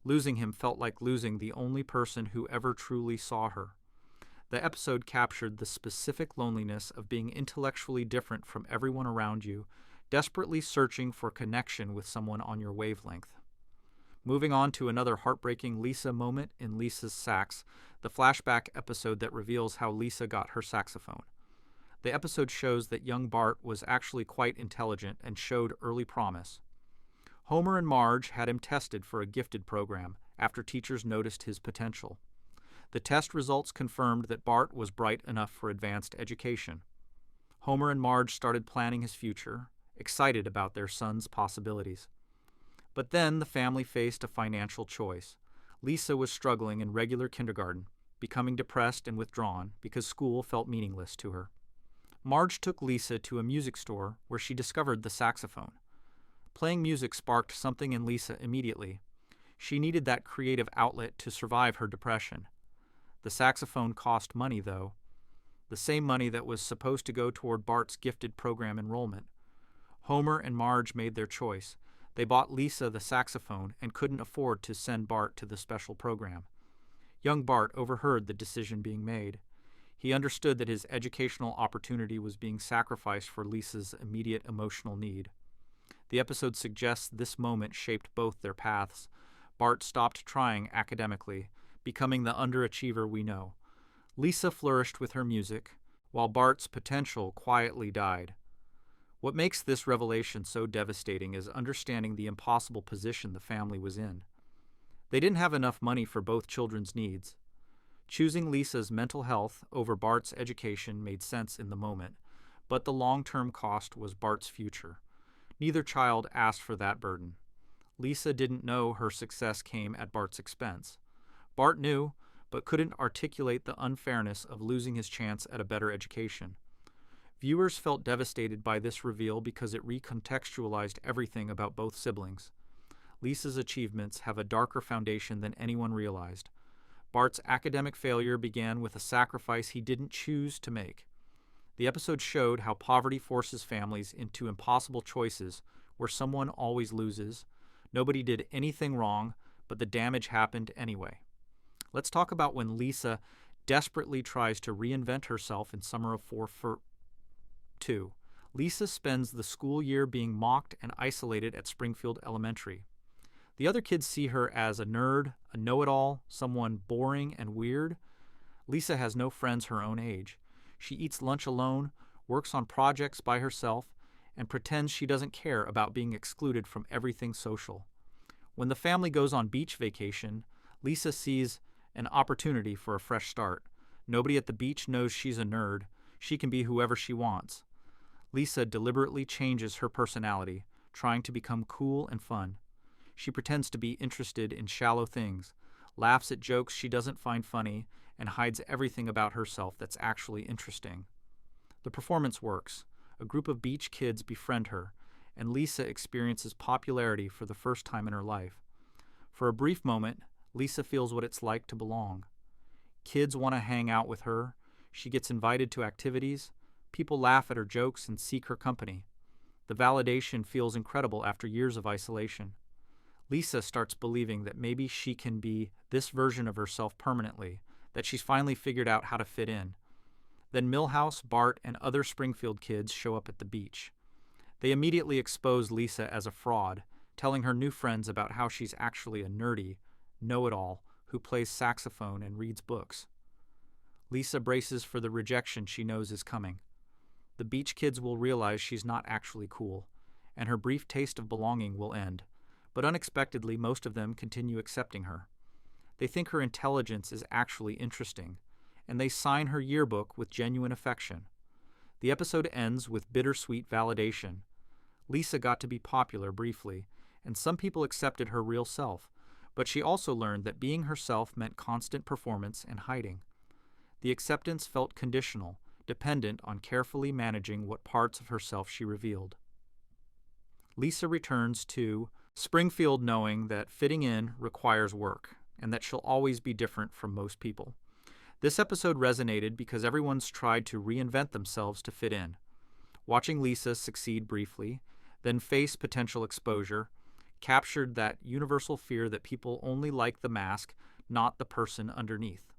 Losing him felt like losing the only person who ever truly saw her. The episode captured the specific loneliness of being intellectually different from everyone around you, desperately searching for connection with someone on your wavelength. Moving on to another heartbreaking Lisa moment in Lisa's Sax, the flashback episode that reveals how Lisa got her saxophone. The episode shows that young Bart was actually quite intelligent and showed early promise. Homer and Marge had him tested for a gifted program after teachers noticed his potential. The test results confirmed that Bart was bright enough for advanced education. Homer and Marge started planning his future, excited about their son's possibilities. But then the family faced a financial choice. Lisa was struggling in regular kindergarten, becoming depressed and withdrawn because school felt meaningless to her. Marge took Lisa to a music store where she discovered the saxophone. Playing music sparked something in Lisa immediately. She needed that creative outlet to survive her depression. The saxophone cost money, though. The same money that was supposed to go toward Bart's gifted program enrollment. Homer and Marge made their choice. They bought Lisa the saxophone and couldn't afford to send Bart to the special program. Young Bart overheard the decision being made. He understood that his educational opportunity was being sacrificed for Lisa's immediate emotional need. The episode suggests this moment shaped both their paths. Bart stopped trying academically, becoming the underachiever we know. Lisa flourished with her music, while Bart's potential quietly died. What makes this revelation so devastating is understanding the impossible position the family was in. They didn't have enough money for both children's needs. Choosing Lisa's mental health over Bart's education made sense in the moment, but the long-term cost was Bart's future. Neither child asked for that burden. Lisa didn't know her success came at Bart's expense. Bart knew, but couldn't articulate the unfairness of losing his chance at a better education. Viewers felt devastated by this reveal because it recontextualized everything about both siblings. Lisa's achievements have a darker foundation than anyone realized. Bart's academic failure began with a sacrifice he didn't choose to make. The episode showed how poverty forces families into impossible choices where someone always loses. Nobody did anything wrong, but the damage happened anyway. Let's talk about when Lisa desperately tries to reinvent herself in Summer of 4-2. Lisa spends the school year being mocked and isolated at Springfield Elementary. The other kids see her as a nerd, a know-it-all, someone boring and weird. Lisa has no friends her own age. She eats lunch alone, works on projects by herself, and pretends she doesn't care about being excluded from everything social. When the family goes on beach vacation, Lisa sees an opportunity for a fresh start. Nobody at the beach knows she's a nerd. She can be whoever she wants. Lisa deliberately changes her personality, trying to become cool and fun. She pretends to be interested in shallow things, laughs at jokes she doesn't find funny, and hides everything about herself that's actually interesting. The performance works. A group of beach kids befriend her, and Lisa experiences popularity for the first time in her life. For a brief moment, Lisa feels what it's like to belong. Kids want to hang out with her. She gets invited to activities. People laugh at her jokes and seek her company. The validation feels incredible after years of isolation. Lisa starts believing that maybe she can be this version of herself permanently, that she's finally figured out how to fit in. Then Milhouse, Bart, and other Springfield kids show up at the beach. They immediately expose Lisa as a fraud, telling her new friends about how she's actually a nerdy, know-it-all who plays saxophone and reads books. Lisa braces for the rejection she knows is coming. The beach kids will realize she's not actually cool, and her brief taste of belonging will end. But unexpectedly, most of them continue accepting her. They think her intelligence is actually interesting, and they sign her yearbook with genuine affection. The episode ends with bittersweet validation. Lisa got to be popular briefly, and some people accepted her real self, but she also learned that being herself meant constant performance and hiding. The acceptance felt conditional, dependent on carefully managing what parts of herself she revealed. Lisa returns to Springfield knowing that fitting in requires work and that she'll always be different from most people. This episode resonated because everyone's tried to reinvent themselves to fit in. Watching Lisa succeed briefly, then face potential exposure, captured that universal fear that people only like the mask, not the person underneath.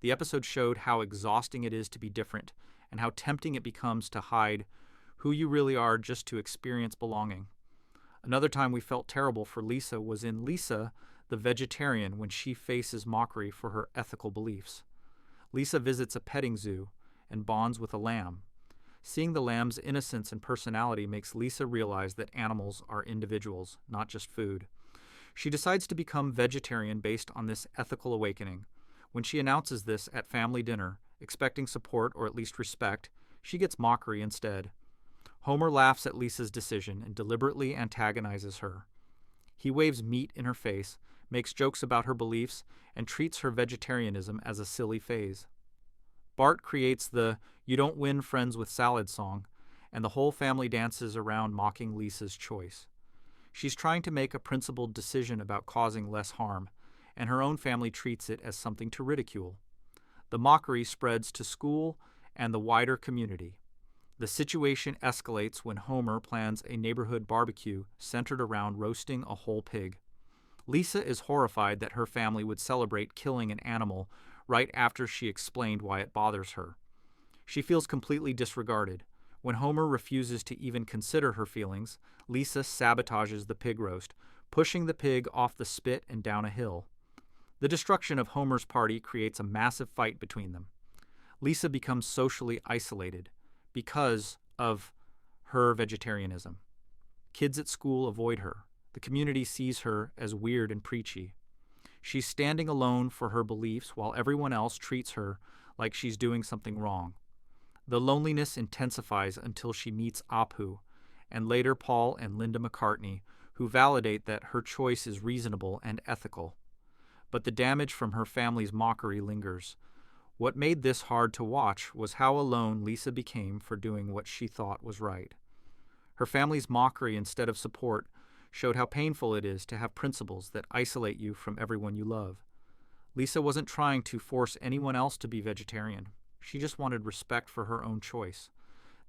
The episode showed how exhausting it is to be different and how tempting it becomes to hide who you really are just to experience belonging. Another time we felt terrible for Lisa was in Lisa, the vegetarian, when she faces mockery for her ethical beliefs. Lisa visits a petting zoo and bonds with a lamb. Seeing the lamb's innocence and personality makes Lisa realize that animals are individuals, not just food. She decides to become vegetarian based on this ethical awakening. When she announces this at family dinner, expecting support or at least respect, she gets mockery instead. Homer laughs at Lisa's decision and deliberately antagonizes her. He waves meat in her face, makes jokes about her beliefs, and treats her vegetarianism as a silly phase. Bart creates the "You don't win friends with salad" song, and the whole family dances around mocking Lisa's choice. She's trying to make a principled decision about causing less harm, and her own family treats it as something to ridicule. The mockery spreads to school and the wider community. The situation escalates when Homer plans a neighborhood barbecue centered around roasting a whole pig. Lisa is horrified that her family would celebrate killing an animal right after she explained why it bothers her. She feels completely disregarded. When Homer refuses to even consider her feelings, Lisa sabotages the pig roast, pushing the pig off the spit and down a hill. The destruction of Homer's party creates a massive fight between them. Lisa becomes socially isolated because of her vegetarianism. Kids at school avoid her. The community sees her as weird and preachy. She's standing alone for her beliefs while everyone else treats her like she's doing something wrong. The loneliness intensifies until she meets Apu, and later Paul and Linda McCartney, who validate that her choice is reasonable and ethical. But the damage from her family's mockery lingers. What made this hard to watch was how alone Lisa became for doing what she thought was right. Her family's mockery instead of support showed how painful it is to have principles that isolate you from everyone you love. Lisa wasn't trying to force anyone else to be vegetarian. She just wanted respect for her own choice.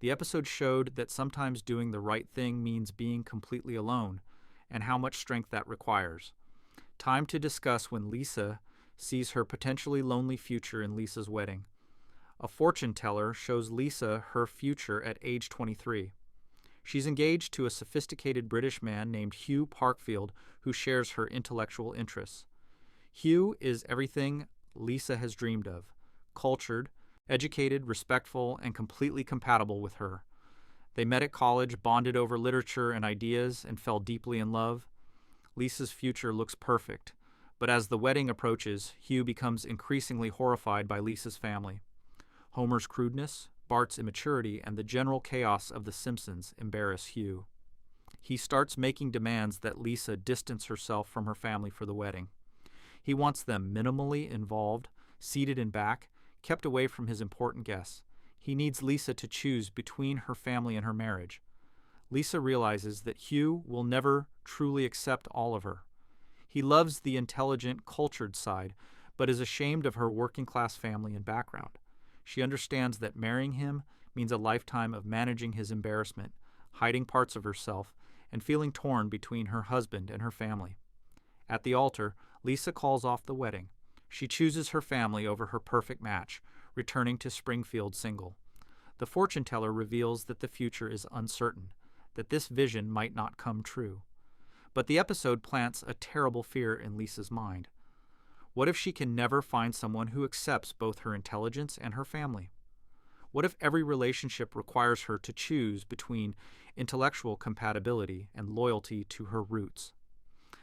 The episode showed that sometimes doing the right thing means being completely alone, and how much strength that requires. Time to discuss when Lisa sees her potentially lonely future in Lisa's wedding. A fortune teller shows Lisa her future at age 23. She's engaged to a sophisticated British man named Hugh Parkfield, who shares her intellectual interests. Hugh is everything Lisa has dreamed of: cultured, educated, respectful, and completely compatible with her. They met at college, bonded over literature and ideas, and fell deeply in love. Lisa's future looks perfect, but as the wedding approaches, Hugh becomes increasingly horrified by Lisa's family. Homer's crudeness, Bart's immaturity, and the general chaos of The Simpsons embarrass Hugh. He starts making demands that Lisa distance herself from her family for the wedding. He wants them minimally involved, seated in back, kept away from his important guests. He needs Lisa to choose between her family and her marriage. Lisa realizes that Hugh will never truly accept all of her. He loves the intelligent, cultured side, but is ashamed of her working-class family and background. She understands that marrying him means a lifetime of managing his embarrassment, hiding parts of herself, and feeling torn between her husband and her family. At the altar, Lisa calls off the wedding. She chooses her family over her perfect match, returning to Springfield single. The fortune teller reveals that the future is uncertain, that this vision might not come true. But the episode plants a terrible fear in Lisa's mind. What if she can never find someone who accepts both her intelligence and her family? What if every relationship requires her to choose between intellectual compatibility and loyalty to her roots?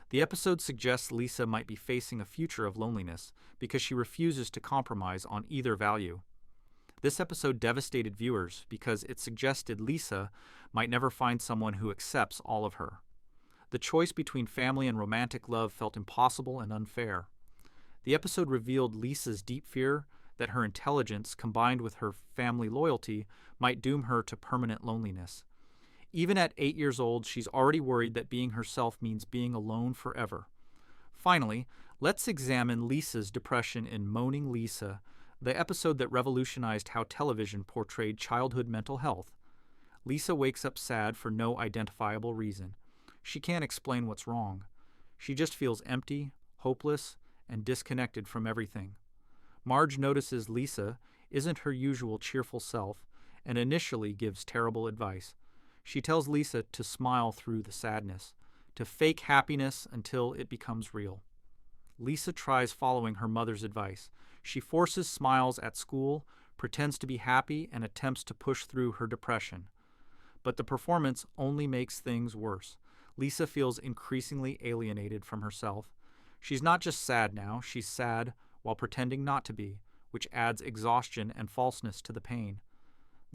The episode suggests Lisa might be facing a future of loneliness because she refuses to compromise on either value. This episode devastated viewers because it suggested Lisa might never find someone who accepts all of her. The choice between family and romantic love felt impossible and unfair. The episode revealed Lisa's deep fear that her intelligence, combined with her family loyalty, might doom her to permanent loneliness. Even at 8 years old, she's already worried that being herself means being alone forever. Finally, let's examine Lisa's depression in Moaning Lisa, the episode that revolutionized how television portrayed childhood mental health. Lisa wakes up sad for no identifiable reason. She can't explain what's wrong. She just feels empty, hopeless, and disconnected from everything. Marge notices Lisa isn't her usual cheerful self and initially gives terrible advice. She tells Lisa to smile through the sadness, to fake happiness until it becomes real. Lisa tries following her mother's advice. She forces smiles at school, pretends to be happy, and attempts to push through her depression. But the performance only makes things worse. Lisa feels increasingly alienated from herself. She's not just sad now, she's sad while pretending not to be, which adds exhaustion and falseness to the pain.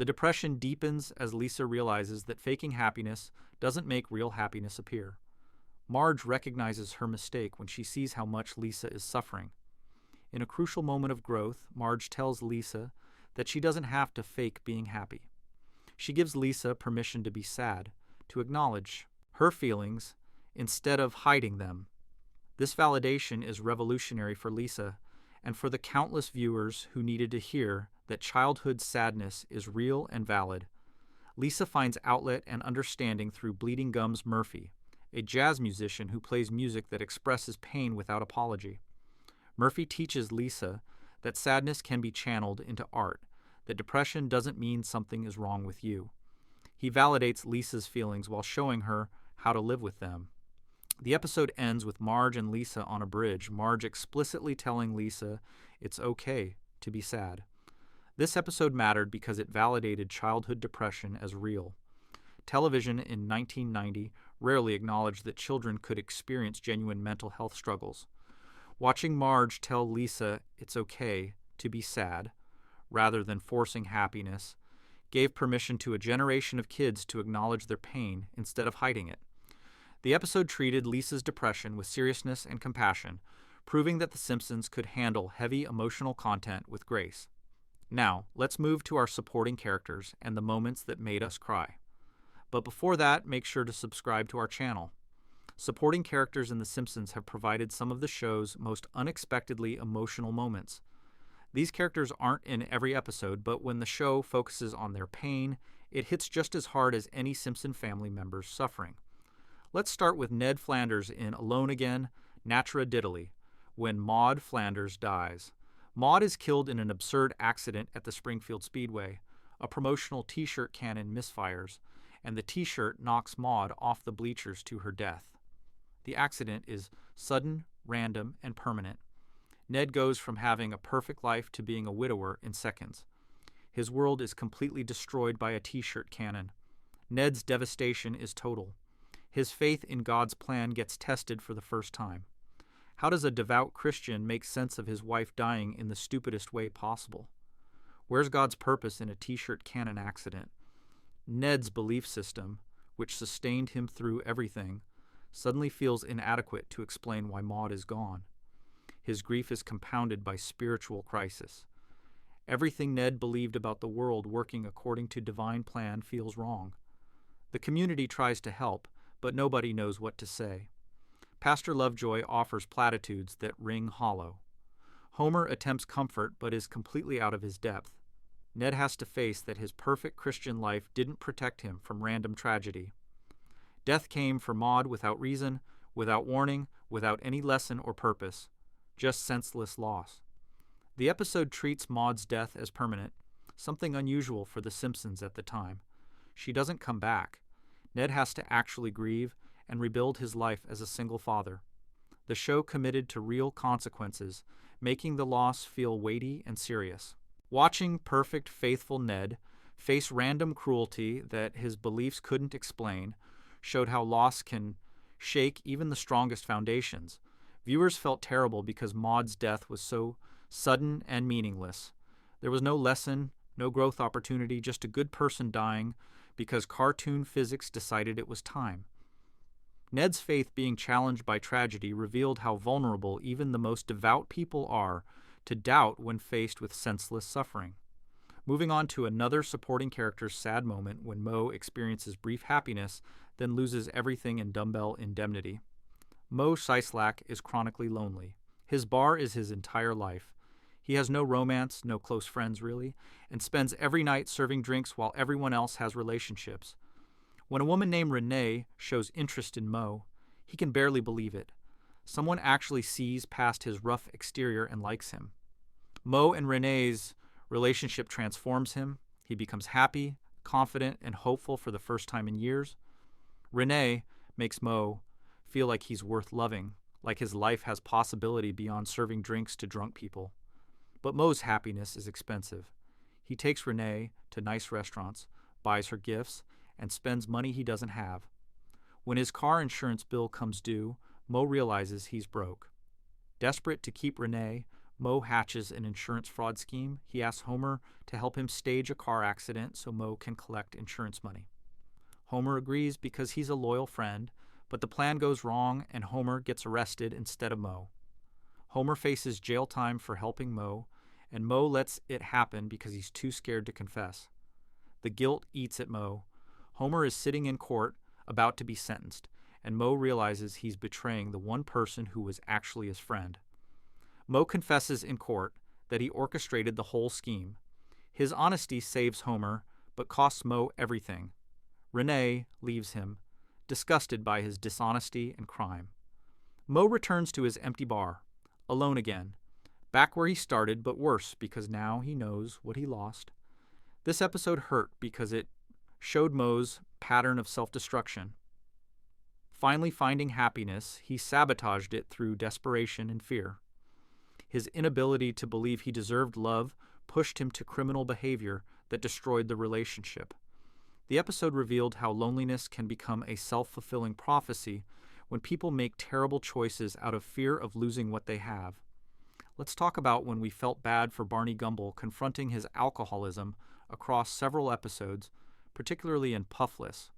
The depression deepens as Lisa realizes that faking happiness doesn't make real happiness appear. Marge recognizes her mistake when she sees how much Lisa is suffering. In a crucial moment of growth, Marge tells Lisa that she doesn't have to fake being happy. She gives Lisa permission to be sad, to acknowledge her feelings instead of hiding them. This validation is revolutionary for Lisa and for the countless viewers who needed to hear that childhood sadness is real and valid. Lisa finds outlet and understanding through Bleeding Gums Murphy, a jazz musician who plays music that expresses pain without apology. Murphy teaches Lisa that sadness can be channeled into art, that depression doesn't mean something is wrong with you. He validates Lisa's feelings while showing her how to live with them. The episode ends with Marge and Lisa on a bridge, Marge explicitly telling Lisa it's okay to be sad. This episode mattered because it validated childhood depression as real. Television in 1990 rarely acknowledged that children could experience genuine mental health struggles. Watching Marge tell Lisa it's okay to be sad, rather than forcing happiness, gave permission to a generation of kids to acknowledge their pain instead of hiding it. The episode treated Lisa's depression with seriousness and compassion, proving that The Simpsons could handle heavy emotional content with grace. Now, let's move to our supporting characters and the moments that made us cry. But before that, make sure to subscribe to our channel. Supporting characters in The Simpsons have provided some of the show's most unexpectedly emotional moments. These characters aren't in every episode, but when the show focuses on their pain, it hits just as hard as any Simpson family member's suffering. Let's start with Ned Flanders in Alone Again, Natra Diddley, when Maude Flanders dies. Maude is killed in an absurd accident at the Springfield Speedway. A promotional t-shirt cannon misfires, and the t-shirt knocks Maude off the bleachers to her death. The accident is sudden, random, and permanent. Ned goes from having a perfect life to being a widower in seconds. His world is completely destroyed by a t-shirt cannon. Ned's devastation is total. His faith in God's plan gets tested for the first time. How does a devout Christian make sense of his wife dying in the stupidest way possible? Where's God's purpose in a t-shirt cannon accident? Ned's belief system, which sustained him through everything, suddenly feels inadequate to explain why Maude is gone. His grief is compounded by spiritual crisis. Everything Ned believed about the world working according to divine plan feels wrong. The community tries to help, but nobody knows what to say. Pastor Lovejoy offers platitudes that ring hollow. Homer attempts comfort but is completely out of his depth. Ned has to face that his perfect Christian life didn't protect him from random tragedy. Death came for Maude without reason, without warning, without any lesson or purpose, just senseless loss. The episode treats Maude's death as permanent, something unusual for The Simpsons at the time. She doesn't come back. Ned has to actually grieve and rebuild his life as a single father. The show committed to real consequences, making the loss feel weighty and serious. Watching perfect, faithful Ned face random cruelty that his beliefs couldn't explain showed how loss can shake even the strongest foundations. Viewers felt terrible because Maude's death was so sudden and meaningless. There was no lesson, no growth opportunity, just a good person dying because cartoon physics decided it was time. Ned's faith being challenged by tragedy revealed how vulnerable even the most devout people are to doubt when faced with senseless suffering. Moving on to another supporting character's sad moment when Mo experiences brief happiness, then loses everything in dumbbell indemnity. Mo Sislak is chronically lonely. His bar is his entire life. He has no romance, no close friends really, and spends every night serving drinks while everyone else has relationships. When a woman named Renee shows interest in Mo, he can barely believe it. Someone actually sees past his rough exterior and likes him. Mo and Renee's relationship transforms him. He becomes happy, confident, and hopeful for the first time in years. Renee makes Mo feel like he's worth loving, like his life has possibility beyond serving drinks to drunk people. But Mo's happiness is expensive. He takes Renee to nice restaurants, buys her gifts, and spends money he doesn't have. When his car insurance bill comes due, Mo realizes he's broke. Desperate to keep Renee, Mo hatches an insurance fraud scheme. He asks Homer to help him stage a car accident so Mo can collect insurance money. Homer agrees because he's a loyal friend, but the plan goes wrong and Homer gets arrested instead of Mo. Homer faces jail time for helping Mo, and Mo lets it happen because he's too scared to confess. The guilt eats at Mo. Homer is sitting in court, about to be sentenced, and Mo realizes he's betraying the one person who was actually his friend. Mo confesses in court that he orchestrated the whole scheme. His honesty saves Homer, but costs Mo everything. Renee leaves him, disgusted by his dishonesty and crime. Mo returns to his empty bar, alone again, back where he started, but worse because now he knows what he lost. This episode hurt because it showed Mo's pattern of self-destruction. Finally finding happiness, he sabotaged it through desperation and fear. His inability to believe he deserved love pushed him to criminal behavior that destroyed the relationship. The episode revealed how loneliness can become a self-fulfilling prophecy when people make terrible choices out of fear of losing what they have. Let's talk about when we felt bad for Barney Gumble confronting his alcoholism across several episodes, particularly in Puffless.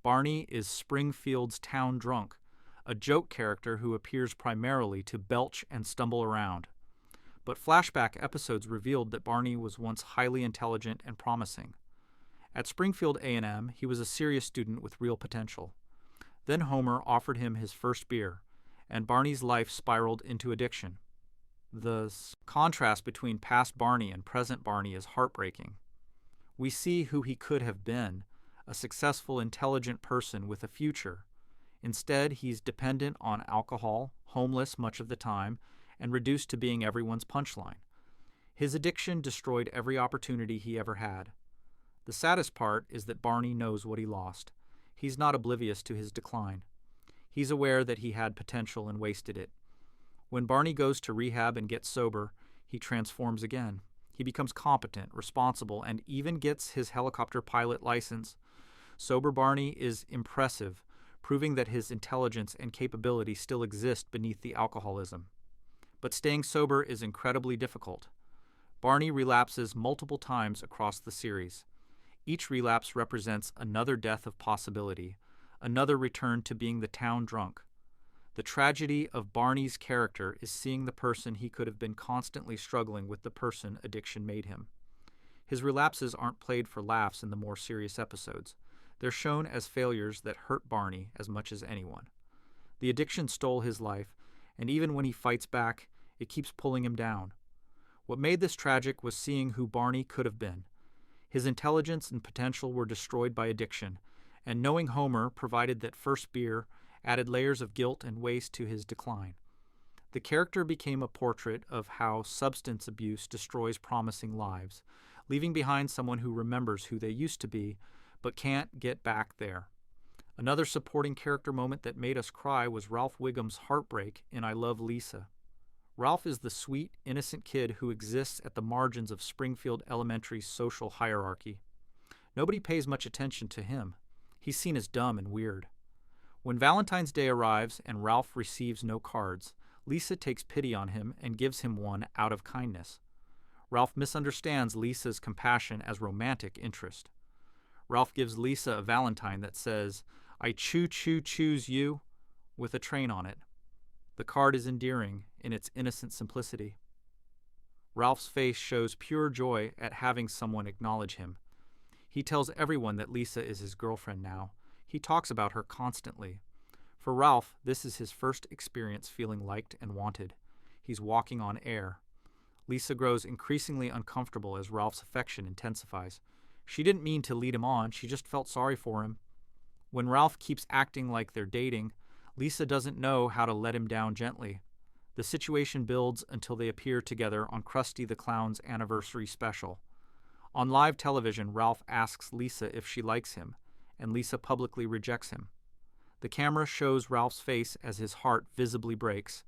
Barney is Springfield's town drunk, a joke character who appears primarily to belch and stumble around. But flashback episodes revealed that Barney was once highly intelligent and promising. At Springfield A&M, he was a serious student with real potential. Then Homer offered him his first beer, and Barney's life spiraled into addiction. The contrast between past Barney and present Barney is heartbreaking. We see who he could have been, a successful, intelligent person with a future. Instead, he's dependent on alcohol, homeless much of the time, and reduced to being everyone's punchline. His addiction destroyed every opportunity he ever had. The saddest part is that Barney knows what he lost. He's not oblivious to his decline. He's aware that he had potential and wasted it. When Barney goes to rehab and gets sober, he transforms again. He becomes competent, responsible, and even gets his helicopter pilot license. Sober Barney is impressive, proving that his intelligence and capability still exist beneath the alcoholism. But staying sober is incredibly difficult. Barney relapses multiple times across the series. Each relapse represents another death of possibility, another return to being the town drunk. The tragedy of Barney's character is seeing the person he could have been constantly struggling with the person addiction made him. His relapses aren't played for laughs in the more serious episodes. They're shown as failures that hurt Barney as much as anyone. The addiction stole his life, and even when he fights back, it keeps pulling him down. What made this tragic was seeing who Barney could have been. His intelligence and potential were destroyed by addiction, and knowing Homer provided that first beer added layers of guilt and waste to his decline. The character became a portrait of how substance abuse destroys promising lives, leaving behind someone who remembers who they used to be, but can't get back there. Another supporting character moment that made us cry was Ralph Wiggum's heartbreak in I Love Lisa. Ralph is the sweet, innocent kid who exists at the margins of Springfield Elementary's social hierarchy. Nobody pays much attention to him. He's seen as dumb and weird. When Valentine's Day arrives and Ralph receives no cards, Lisa takes pity on him and gives him one out of kindness. Ralph misunderstands Lisa's compassion as romantic interest. Ralph gives Lisa a valentine that says, "I choose you," with a train on it. The card is endearing in its innocent simplicity. Ralph's face shows pure joy at having someone acknowledge him. He tells everyone that Lisa is his girlfriend now. He talks about her constantly. For Ralph, this is his first experience feeling liked and wanted. He's walking on air. Lisa grows increasingly uncomfortable as Ralph's affection intensifies. She didn't mean to lead him on, she just felt sorry for him. When Ralph keeps acting like they're dating, Lisa doesn't know how to let him down gently. The situation builds until they appear together on Krusty the Clown's anniversary special. On live television, Ralph asks Lisa if she likes him, and Lisa publicly rejects him. The camera shows Ralph's face as his heart visibly breaks.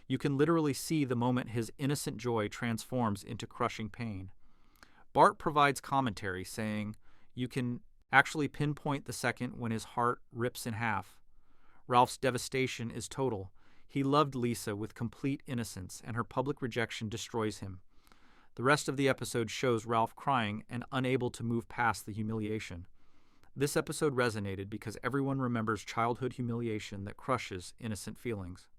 You can literally see the moment his innocent joy transforms into crushing pain. Bart provides commentary, saying, "You can actually pinpoint the second when his heart rips in half." Ralph's devastation is total. He loved Lisa with complete innocence, and her public rejection destroys him. The rest of the episode shows Ralph crying and unable to move past the humiliation. This episode resonated because everyone remembers childhood humiliation that crushes innocent feelings.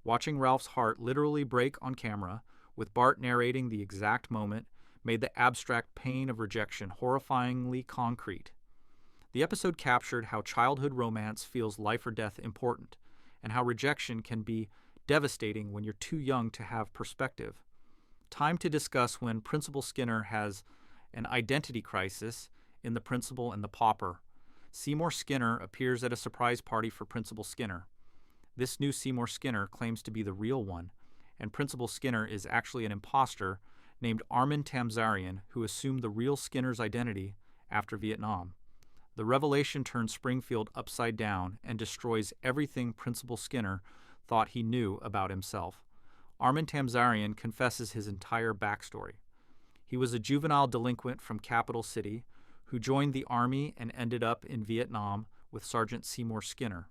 Watching Ralph's heart literally break on camera, with Bart narrating the exact moment, made the abstract pain of rejection horrifyingly concrete. The episode captured how childhood romance feels life or death important, and how rejection can be devastating when you're too young to have perspective. Time to discuss when Principal Skinner has an identity crisis in The Principal and the Pauper. Seymour Skinner appears at a surprise party for Principal Skinner. This new Seymour Skinner claims to be the real one, and Principal Skinner is actually an imposter named Armin Tamzarian who assumed the real Skinner's identity after Vietnam. The revelation turns Springfield upside down and destroys everything Principal Skinner thought he knew about himself. Armin Tamzarian confesses his entire backstory. He was a juvenile delinquent from Capital City who joined the Army and ended up in Vietnam with Sergeant Seymour Skinner.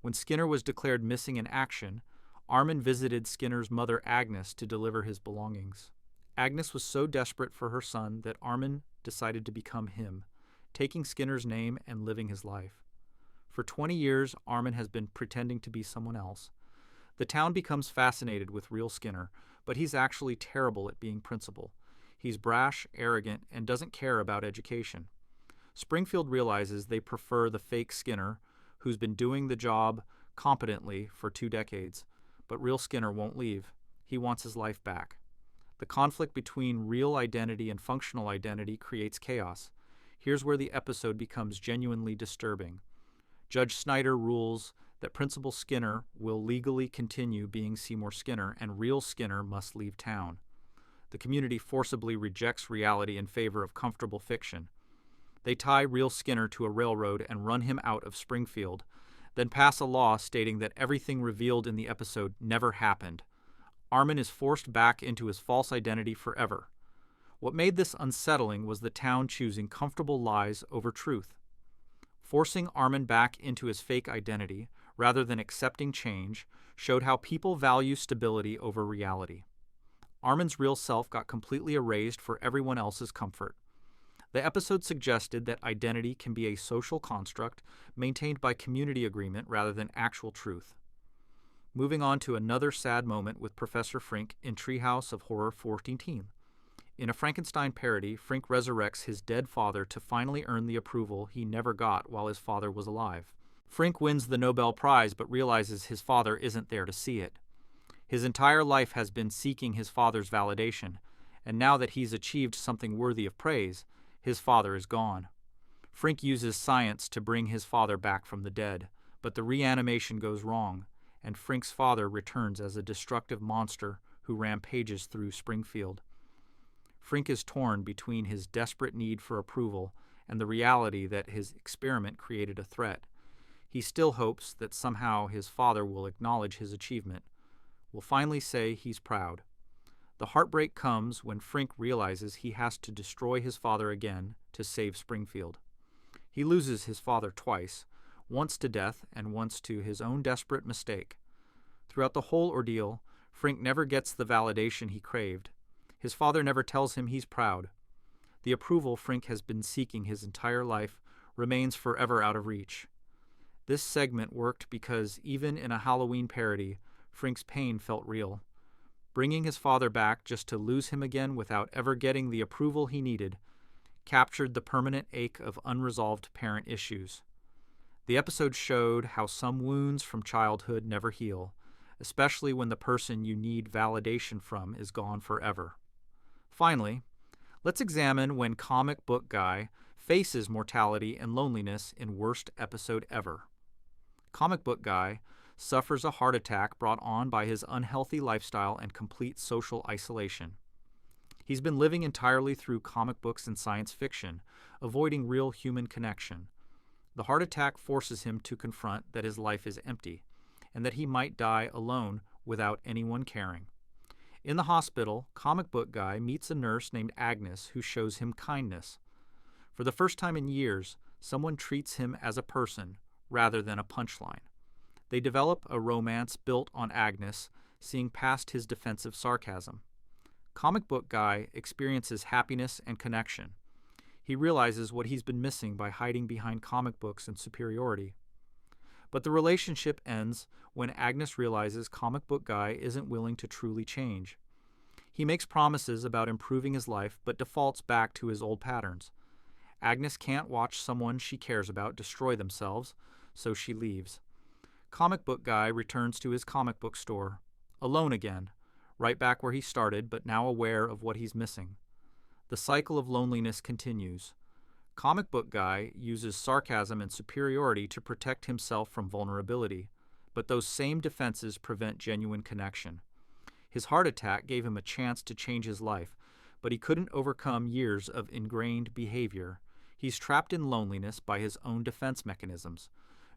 When Skinner was declared missing in action, Armin visited Skinner's mother Agnes to deliver his belongings. Agnes was so desperate for her son that Armin decided to become him, taking Skinner's name and living his life. For 20 years, Armin has been pretending to be someone else. The town becomes fascinated with real Skinner, but he's actually terrible at being principal. He's brash, arrogant, and doesn't care about education. Springfield realizes they prefer the fake Skinner, who's been doing the job competently for 2 decades, but real Skinner won't leave. He wants his life back. The conflict between real identity and functional identity creates chaos. Here's where the episode becomes genuinely disturbing. Judge Snyder rules that Principal Skinner will legally continue being Seymour Skinner, and real Skinner must leave town. The community forcibly rejects reality in favor of comfortable fiction. They tie real Skinner to a railroad and run him out of Springfield, then pass a law stating that everything revealed in the episode never happened. Armin is forced back into his false identity forever. What made this unsettling was the town choosing comfortable lies over truth. Forcing Armin back into his fake identity, rather than accepting change, showed how people value stability over reality. Armin's real self got completely erased for everyone else's comfort. The episode suggested that identity can be a social construct maintained by community agreement rather than actual truth. Moving on to another sad moment with Professor Frink in Treehouse of Horror 14. In a Frankenstein parody, Frink resurrects his dead father to finally earn the approval he never got while his father was alive. Frink wins the Nobel Prize but realizes his father isn't there to see it. His entire life has been seeking his father's validation, and now that he's achieved something worthy of praise, his father is gone. Frink uses science to bring his father back from the dead, but the reanimation goes wrong, and Frink's father returns as a destructive monster who rampages through Springfield. Frink is torn between his desperate need for approval and the reality that his experiment created a threat. He still hopes that somehow his father will acknowledge his achievement, will finally say he's proud. The heartbreak comes when Frink realizes he has to destroy his father again to save Springfield. He loses his father twice, once to death and once to his own desperate mistake. Throughout the whole ordeal, Frink never gets the validation he craved. His father never tells him he's proud. The approval Frink has been seeking his entire life remains forever out of reach. This segment worked because even in a Halloween parody, Frink's pain felt real. bringing his father back just to lose him again without ever getting the approval he needed, captured the permanent ache of unresolved parent issues. The episode showed how some wounds from childhood never heal, especially when the person you need validation from is gone forever. Finally, let's examine when comic book guy faces mortality and loneliness in worst episode ever. Comic book guy suffers a heart attack brought on by his unhealthy lifestyle and complete social isolation. He's been living entirely through comic books and science fiction, avoiding real human connection. The heart attack forces him to confront that his life is empty, and that he might die alone without anyone caring. In the hospital, comic book guy meets a nurse named Agnes who shows him kindness. For the first time in years, someone treats him as a person rather than a punchline. They develop a romance built on Agnes seeing past his defensive sarcasm. Comic book guy experiences happiness and connection. He realizes what he's been missing by hiding behind comic books and superiority. But the relationship ends when Agnes realizes comic book guy isn't willing to truly change. He makes promises about improving his life but defaults back to his old patterns. Agnes can't watch someone she cares about destroy themselves, so she leaves. Comic book guy returns to his comic book store, alone again, right back where he started but now aware of what he's missing. The cycle of loneliness continues. Comic book guy uses sarcasm and superiority to protect himself from vulnerability, but those same defenses prevent genuine connection. His heart attack gave him a chance to change his life, but he couldn't overcome years of ingrained behavior. He's trapped in loneliness by his own defense mechanisms.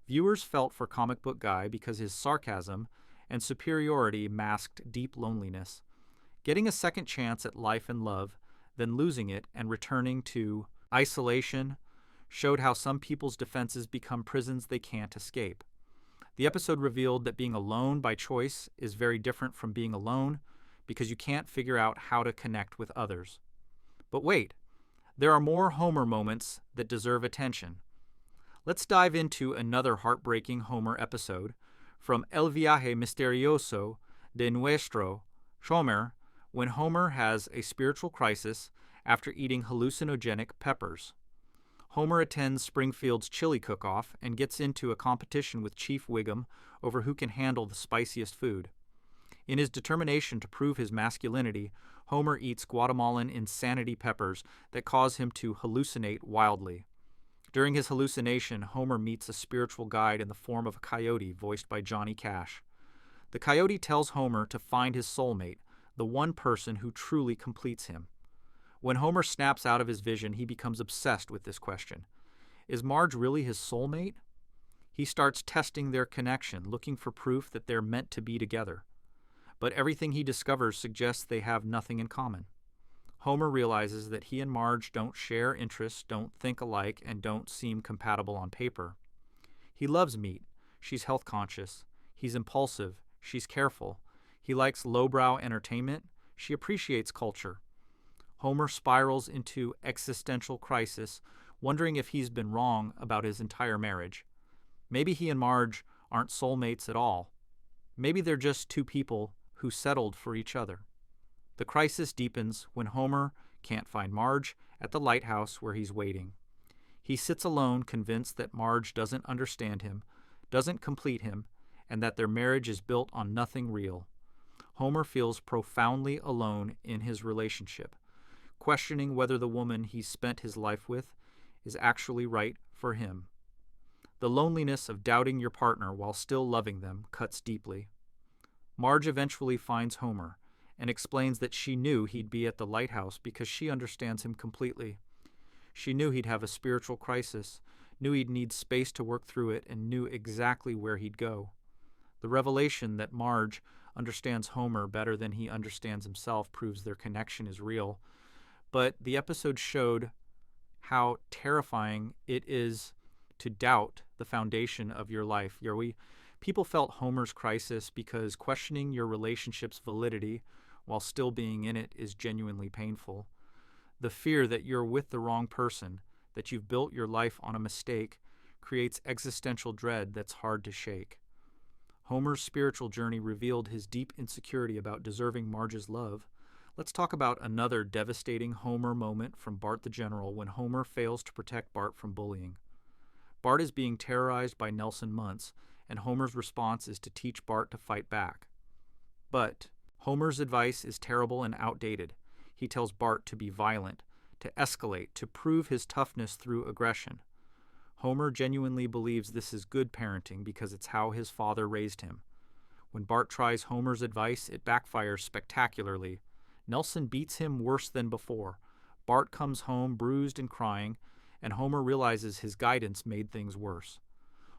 Viewers felt for comic book guy because his sarcasm and superiority masked deep loneliness. Getting a second chance at life and love, then losing it and returning to isolation, showed how some people's defenses become prisons they can't escape. The episode revealed that being alone by choice is very different from being alone because you can't figure out how to connect with others. But wait, there are more Homer moments that deserve attention. Let's dive into another heartbreaking Homer episode from El Viaje Misterioso de Nuestro Homer, when Homer has a spiritual crisis after eating hallucinogenic peppers. Homer attends Springfield's chili cook-off and gets into a competition with Chief Wiggum over who can handle the spiciest food. In his determination to prove his masculinity, Homer eats Guatemalan insanity peppers that cause him to hallucinate wildly. During his hallucination, Homer meets a spiritual guide in the form of a coyote voiced by Johnny Cash. The coyote tells Homer to find his soulmate, the one person who truly completes him. When Homer snaps out of his vision, he becomes obsessed with this question. Is Marge really his soulmate? He starts testing their connection, looking for proof that they're meant to be together. But everything he discovers suggests they have nothing in common. Homer realizes that he and Marge don't share interests, don't think alike, and don't seem compatible on paper. He loves meat. She's health conscious. He's impulsive. She's careful. He likes lowbrow entertainment. She appreciates culture. Homer spirals into existential crisis, wondering if he's been wrong about his entire marriage. Maybe he and Marge aren't soulmates at all. Maybe they're just two people who settled for each other. The crisis deepens when Homer can't find Marge at the lighthouse where he's waiting. He sits alone, convinced that Marge doesn't understand him, doesn't complete him, and that their marriage is built on nothing real. Homer feels profoundly alone in his relationship, questioning whether the woman he's spent his life with is actually right for him. The loneliness of doubting your partner while still loving them cuts deeply. Marge eventually finds Homer and explains that she knew he'd be at the lighthouse because she understands him completely. She knew he'd have a spiritual crisis, knew he'd need space to work through it, and knew exactly where he'd go. The revelation that Marge understands Homer better than he understands himself proves their connection is real. But the episode showed how terrifying it is to doubt the foundation of your life. People felt Homer's crisis because questioning your relationship's validity while still being in it is genuinely painful. The fear that you're with the wrong person, that you've built your life on a mistake, creates existential dread that's hard to shake. Homer's spiritual journey revealed his deep insecurity about deserving Marge's love. Let's talk about another devastating Homer moment from Bart the General when Homer fails to protect Bart from bullying. Bart is being terrorized by Nelson Muntz, and Homer's response is to teach Bart to fight back. But Homer's advice is terrible and outdated. He tells Bart to be violent, to escalate, to prove his toughness through aggression. Homer genuinely believes this is good parenting because it's how his father raised him. When Bart tries Homer's advice, it backfires spectacularly. Nelson beats him worse than before. Bart comes home bruised and crying, and Homer realizes his guidance made things worse.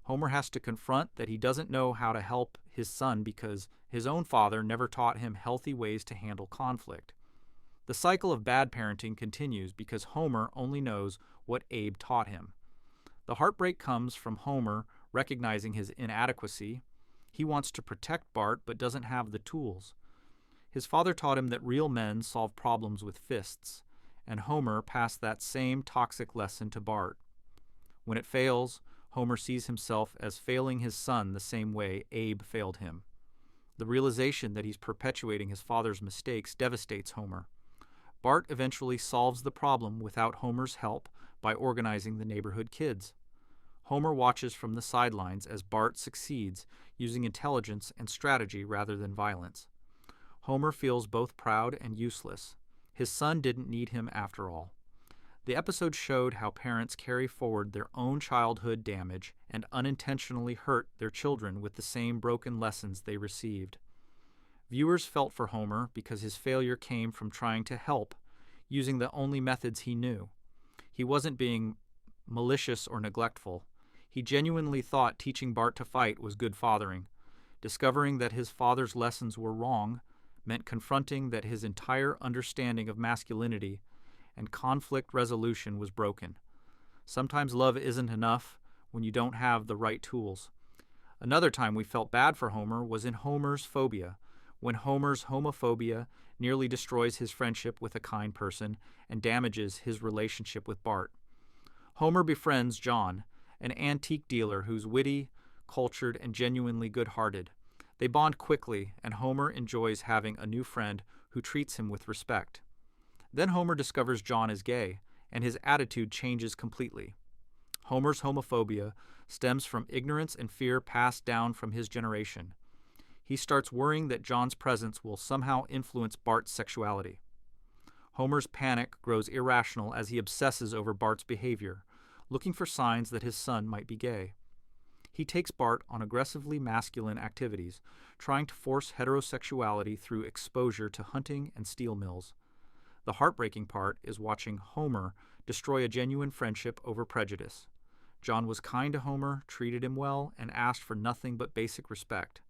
Homer has to confront that he doesn't know how to help his son because his own father never taught him healthy ways to handle conflict. The cycle of bad parenting continues because Homer only knows what Abe taught him. The heartbreak comes from Homer recognizing his inadequacy. He wants to protect Bart but doesn't have the tools. His father taught him that real men solve problems with fists, and Homer passed that same toxic lesson to Bart. When it fails, Homer sees himself as failing his son the same way Abe failed him. The realization that he's perpetuating his father's mistakes devastates Homer. Bart eventually solves the problem without Homer's help by organizing the neighborhood kids. Homer watches from the sidelines as Bart succeeds, using intelligence and strategy rather than violence. Homer feels both proud and useless. His son didn't need him after all. The episode showed how parents carry forward their own childhood damage and unintentionally hurt their children with the same broken lessons they received. Viewers felt for Homer because his failure came from trying to help, using the only methods he knew. He wasn't being malicious or neglectful. He genuinely thought teaching Bart to fight was good fathering. Discovering that his father's lessons were wrong meant confronting that his entire understanding of masculinity and conflict resolution was broken. Sometimes love isn't enough when you don't have the right tools. Another time we felt bad for Homer was in Homer's Phobia, when Homer's homophobia nearly destroys his friendship with a kind person and damages his relationship with Bart. Homer befriends John, an antique dealer who's witty, cultured, and genuinely good-hearted. They bond quickly, and Homer enjoys having a new friend who treats him with respect. Then Homer discovers John is gay, and his attitude changes completely. Homer's homophobia stems from ignorance and fear passed down from his generation. He starts worrying that John's presence will somehow influence Bart's sexuality. Homer's panic grows irrational as he obsesses over Bart's behavior, looking for signs that his son might be gay. He takes Bart on aggressively masculine activities, trying to force heterosexuality through exposure to hunting and steel mills. The heartbreaking part is watching Homer destroy a genuine friendship over prejudice. John was kind to Homer, treated him well, and asked for nothing but basic respect.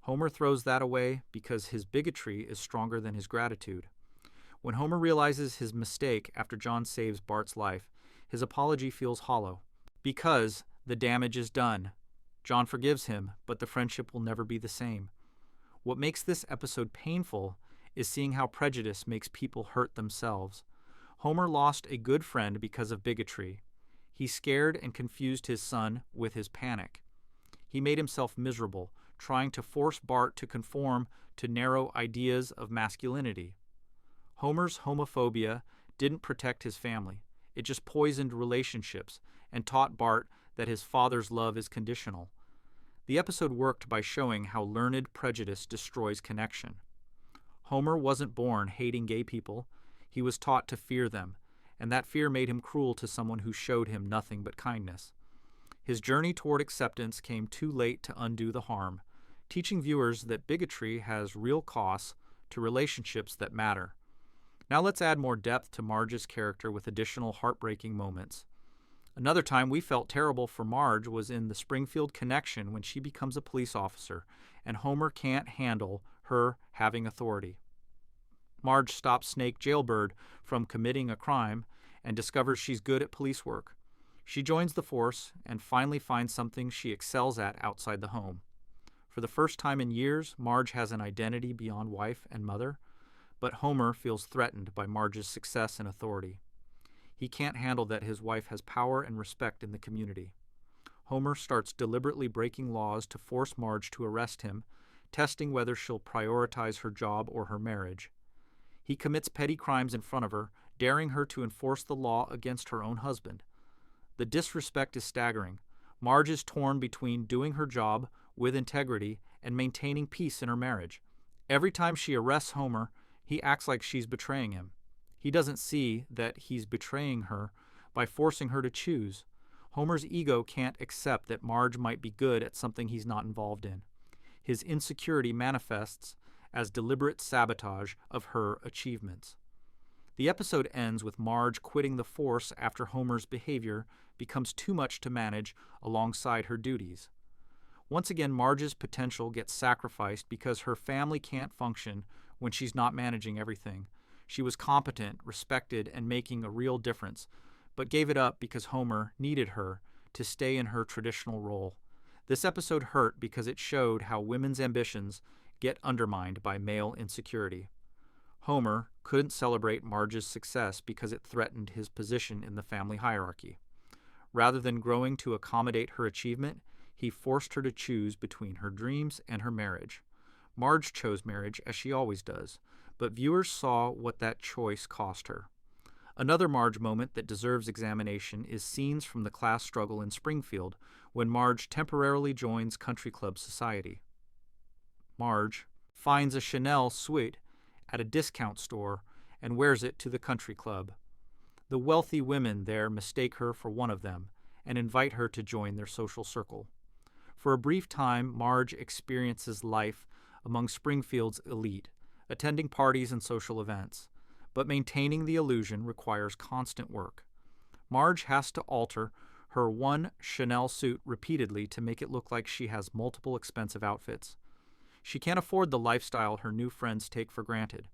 Homer throws that away because his bigotry is stronger than his gratitude. When Homer realizes his mistake after John saves Bart's life, his apology feels hollow. Because the damage is done. John forgives him, but the friendship will never be the same. What makes this episode painful is seeing how prejudice makes people hurt themselves. Homer lost a good friend because of bigotry. He scared and confused his son with his panic. He made himself miserable, trying to force Bart to conform to narrow ideas of masculinity. Homer's homophobia didn't protect his family. It just poisoned relationships and taught Bart that his father's love is conditional. The episode worked by showing how learned prejudice destroys connection. Homer wasn't born hating gay people. He was taught to fear them, and that fear made him cruel to someone who showed him nothing but kindness. His journey toward acceptance came too late to undo the harm, teaching viewers that bigotry has real costs to relationships that matter. Now let's add more depth to Marge's character with additional heartbreaking moments. Another time we felt terrible for Marge was in the Springfield Connection when she becomes a police officer, and Homer can't handle her having authority. Marge stops Snake Jailbird from committing a crime and discovers she's good at police work. She joins the force and finally finds something she excels at outside the home. For the first time in years, Marge has an identity beyond wife and mother, but Homer feels threatened by Marge's success and authority. He can't handle that his wife has power and respect in the community. Homer starts deliberately breaking laws to force Marge to arrest him, testing whether she'll prioritize her job or her marriage. He commits petty crimes in front of her, daring her to enforce the law against her own husband. The disrespect is staggering. Marge is torn between doing her job with integrity and maintaining peace in her marriage. Every time she arrests Homer, he acts like she's betraying him. He doesn't see that he's betraying her by forcing her to choose. Homer's ego can't accept that Marge might be good at something he's not involved in. His insecurity manifests as deliberate sabotage of her achievements. The episode ends with Marge quitting the force after Homer's behavior becomes too much to manage alongside her duties. Once again, Marge's potential gets sacrificed because her family can't function when she's not managing everything. She was competent, respected, and making a real difference, but gave it up because Homer needed her to stay in her traditional role. This episode hurt because it showed how women's ambitions get undermined by male insecurity. Homer couldn't celebrate Marge's success because it threatened his position in the family hierarchy. Rather than growing to accommodate her achievement, he forced her to choose between her dreams and her marriage. Marge chose marriage, as she always does, but viewers saw what that choice cost her. Another Marge moment that deserves examination is scenes from the class struggle in Springfield, when Marge temporarily joins country club society. Marge finds a Chanel suite at a discount store and wears it to the country club. The wealthy women there mistake her for one of them and invite her to join their social circle. For a brief time, Marge experiences life among Springfield's elite, attending parties and social events. But maintaining the illusion requires constant work. Marge has to alter her one Chanel suit repeatedly to make it look like she has multiple expensive outfits. She can't afford the lifestyle her new friends take for granted.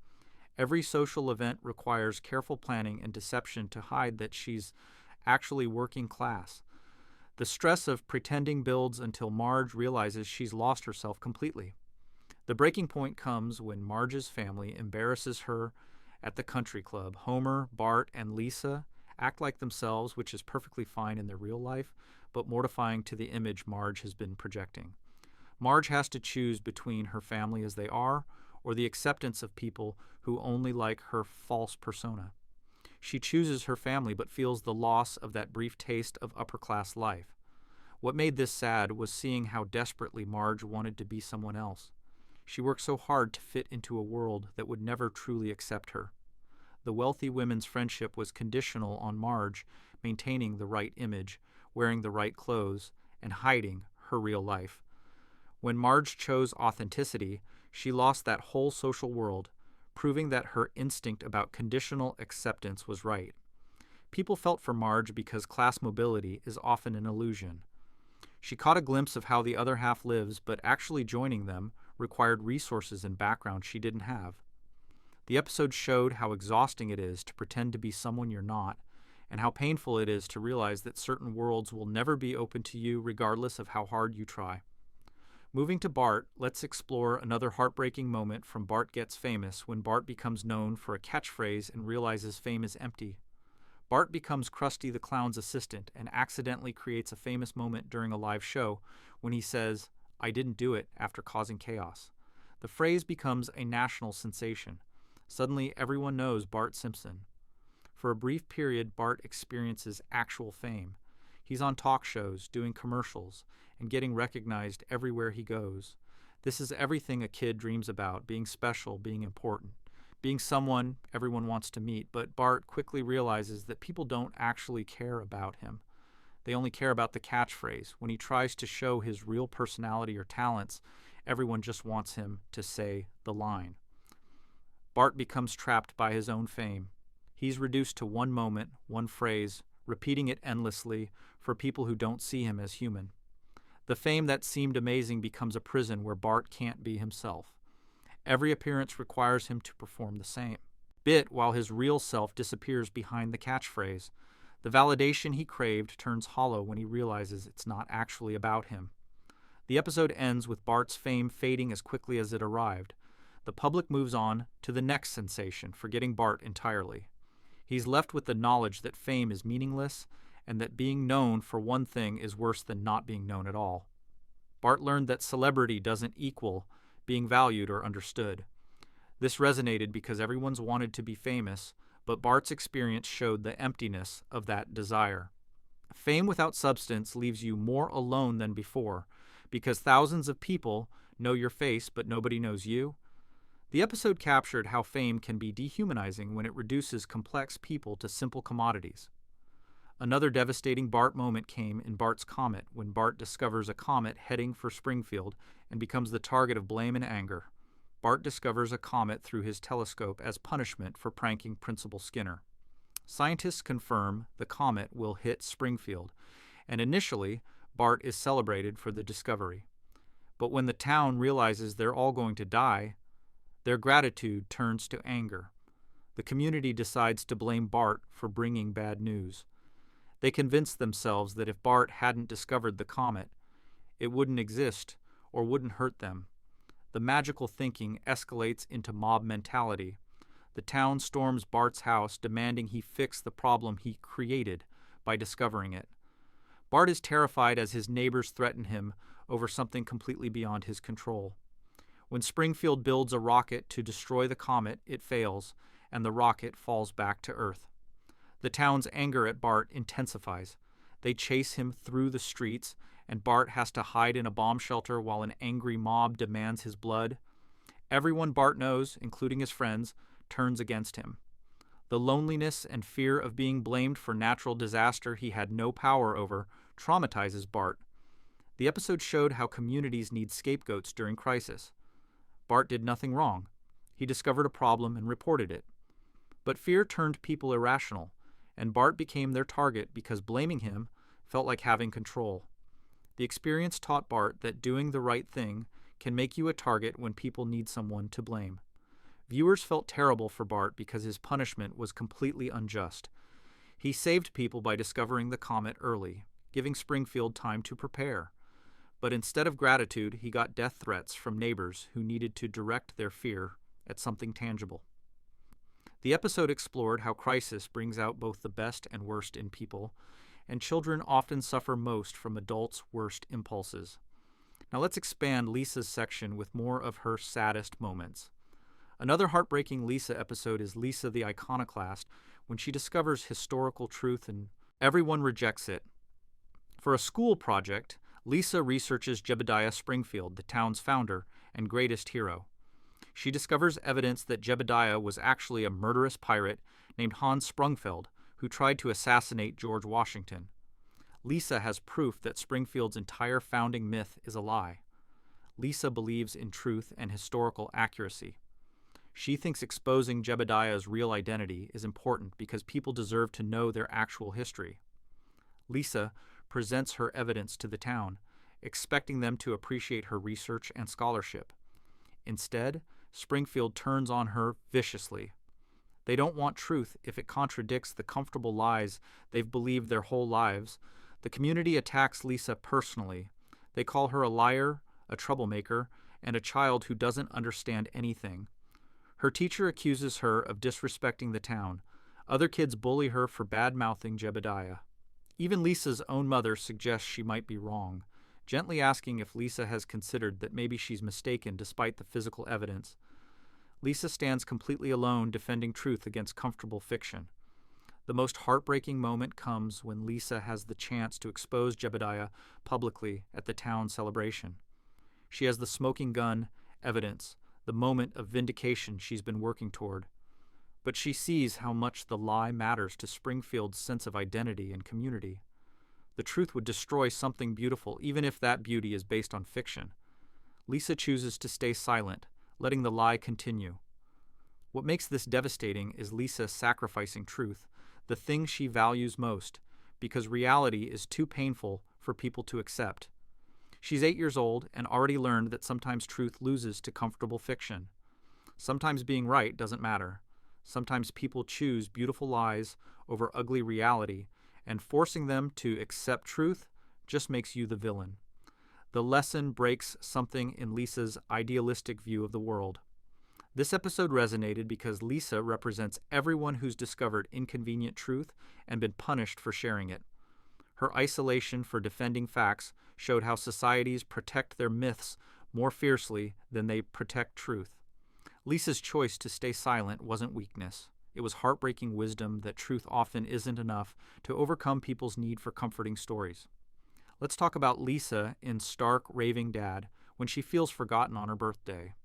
Every social event requires careful planning and deception to hide that she's actually working class. The stress of pretending builds until Marge realizes she's lost herself completely. The breaking point comes when Marge's family embarrasses her at the country club. Homer, Bart, and Lisa act like themselves, which is perfectly fine in their real life, but mortifying to the image Marge has been projecting. Marge has to choose between her family as they are or the acceptance of people who only like her false persona. She chooses her family but feels the loss of that brief taste of upper-class life. What made this sad was seeing how desperately Marge wanted to be someone else. She worked so hard to fit into a world that would never truly accept her. The wealthy women's friendship was conditional on Marge maintaining the right image, wearing the right clothes, and hiding her real life. When Marge chose authenticity, she lost that whole social world, proving that her instinct about conditional acceptance was right. People felt for Marge because class mobility is often an illusion. She caught a glimpse of how the other half lives, but actually joining them required resources and background she didn't have. The episode showed how exhausting it is to pretend to be someone you're not, and how painful it is to realize that certain worlds will never be open to you regardless of how hard you try. Moving to Bart, let's explore another heartbreaking moment from Bart Gets Famous when Bart becomes known for a catchphrase and realizes fame is empty. Bart becomes Krusty the Clown's assistant and accidentally creates a famous moment during a live show when he says, "I didn't do it," after causing chaos. The phrase becomes a national sensation. Suddenly, everyone knows Bart Simpson. For a brief period, Bart experiences actual fame. He's on talk shows, doing commercials, and getting recognized everywhere he goes. This is everything a kid dreams about, being special, being important, being someone everyone wants to meet. But Bart quickly realizes that people don't actually care about him. They only care about the catchphrase. When he tries to show his real personality or talents, everyone just wants him to say the line. Bart becomes trapped by his own fame. He's reduced to one moment, one phrase, repeating it endlessly for people who don't see him as human. The fame that seemed amazing becomes a prison where Bart can't be himself. Every appearance requires him to perform the same bit while his real self disappears behind the catchphrase. The validation he craved turns hollow when he realizes it's not actually about him. The episode ends with Bart's fame fading as quickly as it arrived. The public moves on to the next sensation, forgetting Bart entirely. He's left with the knowledge that fame is meaningless and that being known for one thing is worse than not being known at all. Bart learned that celebrity doesn't equal being valued or understood. This resonated because everyone's wanted to be famous, but Bart's experience showed the emptiness of that desire. Fame without substance leaves you more alone than before, because thousands of people know your face but nobody knows you. The episode captured how fame can be dehumanizing when it reduces complex people to simple commodities. Another devastating Bart moment came in Bart's Comet, when Bart discovers a comet heading for Springfield and becomes the target of blame and anger. Bart discovers a comet through his telescope as punishment for pranking Principal Skinner. Scientists confirm the comet will hit Springfield, and initially, Bart is celebrated for the discovery. But when the town realizes they're all going to die, their gratitude turns to anger. The community decides to blame Bart for bringing bad news. They convince themselves that if Bart hadn't discovered the comet, it wouldn't exist or wouldn't hurt them. The magical thinking escalates into mob mentality. The town storms Bart's house, demanding he fix the problem he created by discovering it. Bart is terrified as his neighbors threaten him over something completely beyond his control. When Springfield builds a rocket to destroy the comet, it fails, and the rocket falls back to Earth. The town's anger at Bart intensifies. They chase him through the streets, and Bart has to hide in a bomb shelter while an angry mob demands his blood. Everyone Bart knows, including his friends, turns against him. The loneliness and fear of being blamed for natural disaster he had no power over traumatizes Bart. The episode showed how communities need scapegoats during crisis. Bart did nothing wrong. He discovered a problem and reported it. But fear turned people irrational, and Bart became their target because blaming him felt like having control. The experience taught Bart that doing the right thing can make you a target when people need someone to blame. Viewers felt terrible for Bart because his punishment was completely unjust. He saved people by discovering the comet early, giving Springfield time to prepare. But instead of gratitude, he got death threats from neighbors who needed to direct their fear at something tangible. The episode explored how crisis brings out both the best and worst in people, and children often suffer most from adults' worst impulses. Now let's expand Lisa's section with more of her saddest moments. Another heartbreaking Lisa episode is Lisa the Iconoclast, when she discovers historical truth and everyone rejects it. For a school project, Lisa researches Jebediah Springfield, the town's founder and greatest hero. She discovers evidence that Jebediah was actually a murderous pirate named Hans Sprungfeld, who tried to assassinate George Washington. Lisa has proof that Springfield's entire founding myth is a lie. Lisa believes in truth and historical accuracy. She thinks exposing Jebediah's real identity is important because people deserve to know their actual history. Lisa presents her evidence to the town, expecting them to appreciate her research and scholarship. Instead, Springfield turns on her viciously. They don't want truth if it contradicts the comfortable lies they've believed their whole lives. The community attacks Lisa personally. They call her a liar, a troublemaker, and a child who doesn't understand anything. Her teacher accuses her of disrespecting the town. Other kids bully her for bad-mouthing Jebediah. Even Lisa's own mother suggests she might be wrong, gently asking if Lisa has considered that maybe she's mistaken despite the physical evidence. Lisa stands completely alone defending truth against comfortable fiction. The most heartbreaking moment comes when Lisa has the chance to expose Jebediah publicly at the town celebration. She has the smoking gun, evidence, the moment of vindication she's been working toward. But she sees how much the lie matters to Springfield's sense of identity and community. The truth would destroy something beautiful, even if that beauty is based on fiction. Lisa chooses to stay silent, letting the lie continue. What makes this devastating is Lisa sacrificing truth, the thing she values most, because reality is too painful for people to accept. She's 8 years old and already learned that sometimes truth loses to comfortable fiction. Sometimes being right doesn't matter. Sometimes people choose beautiful lies over ugly reality, and forcing them to accept truth just makes you the villain. The lesson breaks something in Lisa's idealistic view of the world. This episode resonated because Lisa represents everyone who's discovered inconvenient truth and been punished for sharing it. Her isolation for defending facts showed how societies protect their myths more fiercely than they protect truth. Lisa's choice to stay silent wasn't weakness. It was heartbreaking wisdom that truth often isn't enough to overcome people's need for comforting stories. Let's talk about Lisa in Stark Raving Dad when she feels forgotten on her birthday.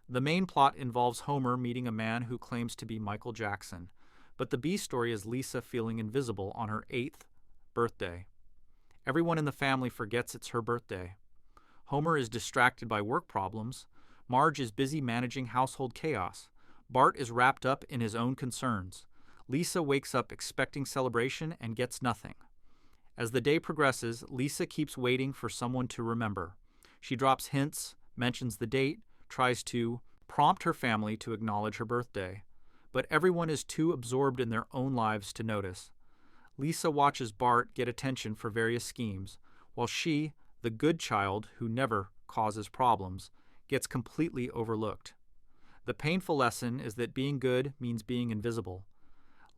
The main plot involves Homer meeting a man who claims to be Michael Jackson, but the B story is Lisa feeling invisible on her 8th birthday. Everyone in the family forgets it's her birthday. Homer is distracted by work problems. Marge is busy managing household chaos. Bart is wrapped up in his own concerns. Lisa wakes up expecting celebration and gets nothing. As the day progresses, Lisa keeps waiting for someone to remember. She drops hints, mentions the date, tries to prompt her family to acknowledge her birthday. But everyone is too absorbed in their own lives to notice. Lisa watches Bart get attention for various schemes, while she, the good child who never causes problems, gets completely overlooked. The painful lesson is that being good means being invisible.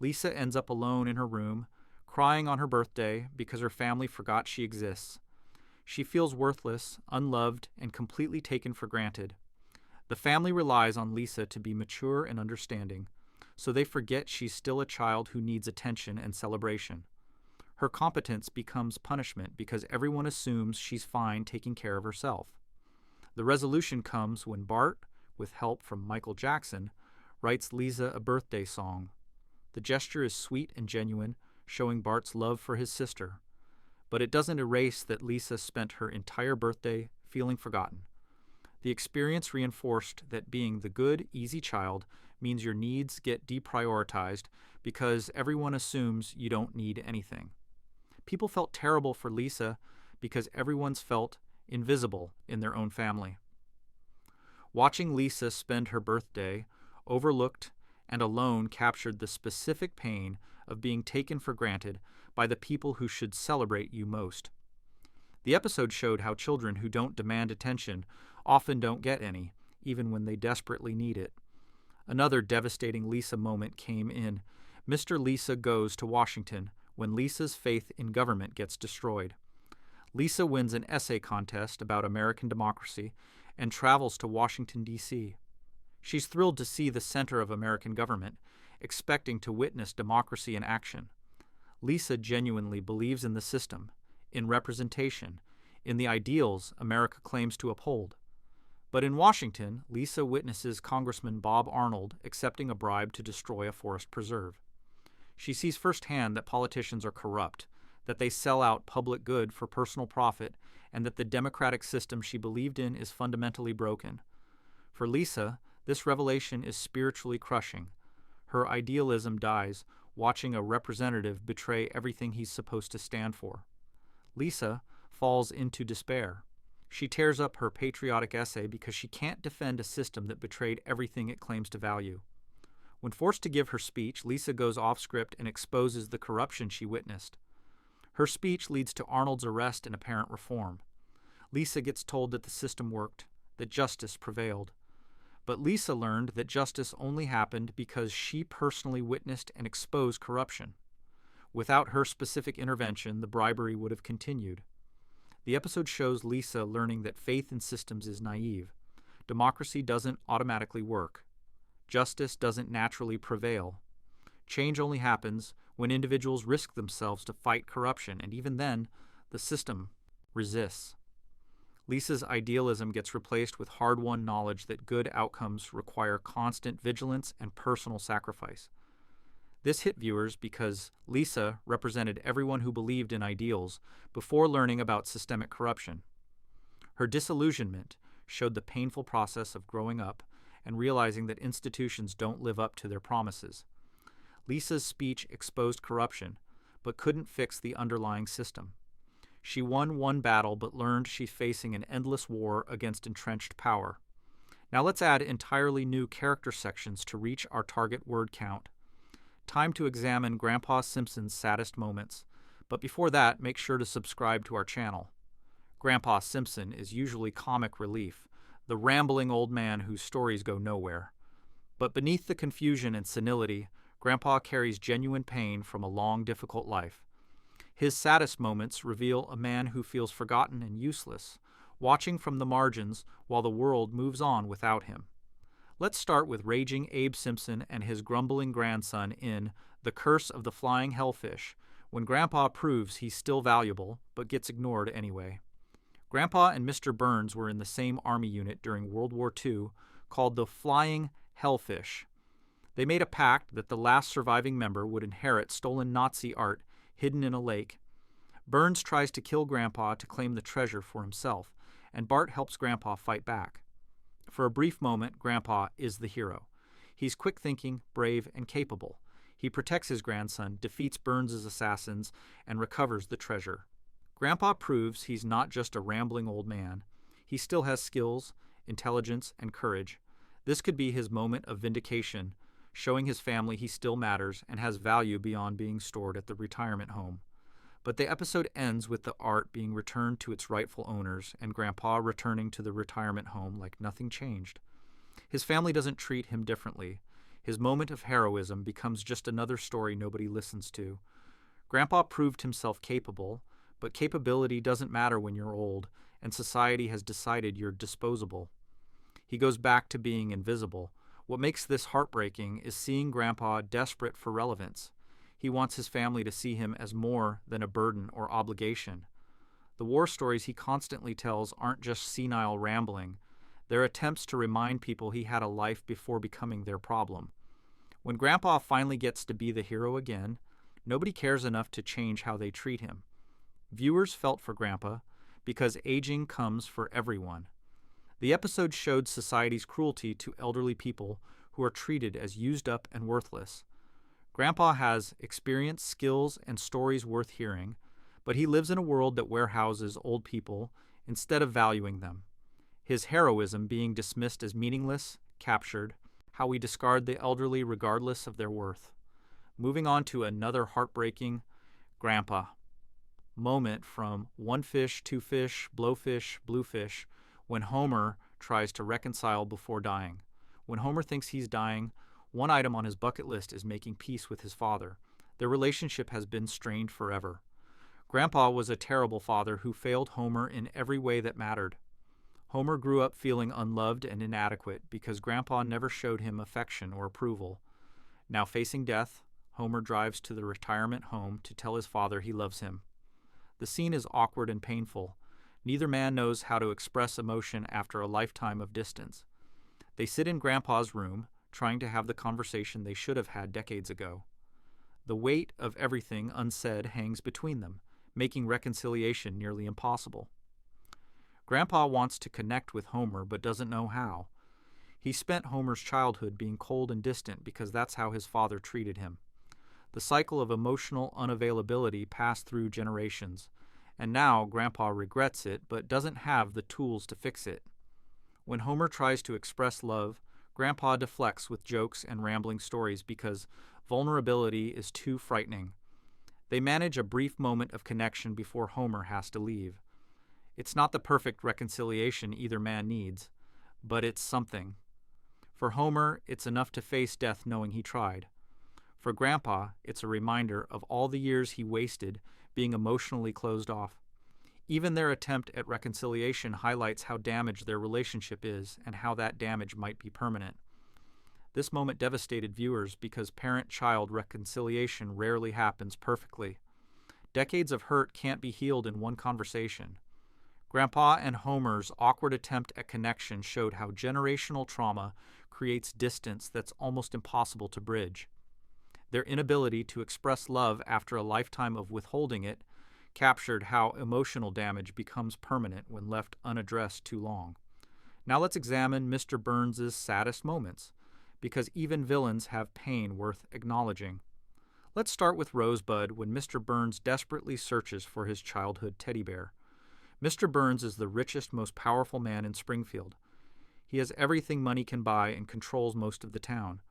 Lisa ends up alone in her room, crying on her birthday because her family forgot she exists. She feels worthless, unloved, and completely taken for granted. The family relies on Lisa to be mature and understanding, so they forget she's still a child who needs attention and celebration. Her competence becomes punishment because everyone assumes she's fine taking care of herself. The resolution comes when Bart, with help from Michael Jackson, writes Lisa a birthday song. The gesture is sweet and genuine, showing Bart's love for his sister. But it doesn't erase that Lisa spent her entire birthday feeling forgotten. The experience reinforced that being the good, easy child means your needs get deprioritized because everyone assumes you don't need anything. People felt terrible for Lisa because everyone's felt invisible in their own family. Watching Lisa spend her birthday, overlooked and alone, captured the specific pain of being taken for granted by the people who should celebrate you most. The episode showed how children who don't demand attention often don't get any, even when they desperately need it. Another devastating Lisa moment came in Mr. Lisa Goes to Washington when Lisa's faith in government gets destroyed. Lisa wins an essay contest about American democracy and travels to Washington, D.C. She's thrilled to see the center of American government, expecting to witness democracy in action. Lisa genuinely believes in the system, in representation, in the ideals America claims to uphold. But in Washington, Lisa witnesses Congressman Bob Arnold accepting a bribe to destroy a forest preserve. She sees firsthand that politicians are corrupt, that they sell out public good for personal profit, and that the democratic system she believed in is fundamentally broken. For Lisa, this revelation is spiritually crushing. Her idealism dies, watching a representative betray everything he's supposed to stand for. Lisa falls into despair. She tears up her patriotic essay because she can't defend a system that betrayed everything it claims to value. When forced to give her speech, Lisa goes off script and exposes the corruption she witnessed. Her speech leads to Arnold's arrest and apparent reform. Lisa gets told that the system worked, that justice prevailed. But Lisa learned that justice only happened because she personally witnessed and exposed corruption. Without her specific intervention, the bribery would have continued. The episode shows Lisa learning that faith in systems is naive. Democracy doesn't automatically work. Justice doesn't naturally prevail. Change only happens when individuals risk themselves to fight corruption, and even then, the system resists. Lisa's idealism gets replaced with hard-won knowledge that good outcomes require constant vigilance and personal sacrifice. This hit viewers because Lisa represented everyone who believed in ideals before learning about systemic corruption. Her disillusionment showed the painful process of growing up and realizing that institutions don't live up to their promises. Lisa's speech exposed corruption, but couldn't fix the underlying system. She won one battle, but learned she's facing an endless war against entrenched power. Now let's add entirely new character sections to reach our target word count. Time to examine Grandpa Simpson's saddest moments, but before that, make sure to subscribe to our channel. Grandpa Simpson is usually comic relief, the rambling old man whose stories go nowhere. But beneath the confusion and senility, Grandpa carries genuine pain from a long, difficult life. His saddest moments reveal a man who feels forgotten and useless, watching from the margins while the world moves on without him. Let's start with raging Abe Simpson and his grumbling grandson in The Curse of the Flying Hellfish, when Grandpa proves he's still valuable, but gets ignored anyway. Grandpa and Mr. Burns were in the same army unit during World War II called the Flying Hellfish. They made a pact that the last surviving member would inherit stolen Nazi art hidden in a lake. Burns tries to kill Grandpa to claim the treasure for himself, and Bart helps Grandpa fight back. For a brief moment, Grandpa is the hero. He's quick-thinking, brave, and capable. He protects his grandson, defeats Burns' assassins, and recovers the treasure. Grandpa proves he's not just a rambling old man. He still has skills, intelligence, and courage. This could be his moment of vindication, showing his family he still matters and has value beyond being stored at the retirement home. But the episode ends with the art being returned to its rightful owners and Grandpa returning to the retirement home like nothing changed. His family doesn't treat him differently. His moment of heroism becomes just another story nobody listens to. Grandpa proved himself capable, but capability doesn't matter when you're old, and society has decided you're disposable. He goes back to being invisible. What makes this heartbreaking is seeing Grandpa desperate for relevance. He wants his family to see him as more than a burden or obligation. The war stories he constantly tells aren't just senile rambling. They're attempts to remind people he had a life before becoming their problem. When Grandpa finally gets to be the hero again, nobody cares enough to change how they treat him. Viewers felt for Grandpa because aging comes for everyone. The episode showed society's cruelty to elderly people who are treated as used up and worthless. Grandpa has experience, skills, and stories worth hearing, but he lives in a world that warehouses old people instead of valuing them. His heroism being dismissed as meaningless, captured how we discard the elderly regardless of their worth. Moving on to another heartbreaking Grandpa moment from One Fish, Two Fish, Blowfish, Bluefish, when Homer tries to reconcile before dying. When Homer thinks he's dying, one item on his bucket list is making peace with his father. Their relationship has been strained forever. Grandpa was a terrible father who failed Homer in every way that mattered. Homer grew up feeling unloved and inadequate because Grandpa never showed him affection or approval. Now facing death, Homer drives to the retirement home to tell his father he loves him. The scene is awkward and painful. Neither man knows how to express emotion after a lifetime of distance. They sit in Grandpa's room, trying to have the conversation they should have had decades ago. The weight of everything unsaid hangs between them, making reconciliation nearly impossible. Grandpa wants to connect with Homer but doesn't know how. He spent Homer's childhood being cold and distant because that's how his father treated him. The cycle of emotional unavailability passed through generations, and now Grandpa regrets it but doesn't have the tools to fix it. When Homer tries to express love, Grandpa deflects with jokes and rambling stories because vulnerability is too frightening. They manage a brief moment of connection before Homer has to leave. It's not the perfect reconciliation either man needs, but it's something. For Homer, it's enough to face death knowing he tried. For Grandpa, it's a reminder of all the years he wasted being emotionally closed off. Even their attempt at reconciliation highlights how damaged their relationship is and how that damage might be permanent. This moment devastated viewers because parent-child reconciliation rarely happens perfectly. Decades of hurt can't be healed in one conversation. Grandpa and Homer's awkward attempt at connection showed how generational trauma creates distance that's almost impossible to bridge. Their inability to express love after a lifetime of withholding it captured how emotional damage becomes permanent when left unaddressed too long. Now let's examine Mr. Burns' saddest moments, because even villains have pain worth acknowledging. Let's start with Rosebud when Mr. Burns desperately searches for his childhood teddy bear. Mr. Burns is the richest, most powerful man in Springfield. He has everything money can buy and controls most of the town.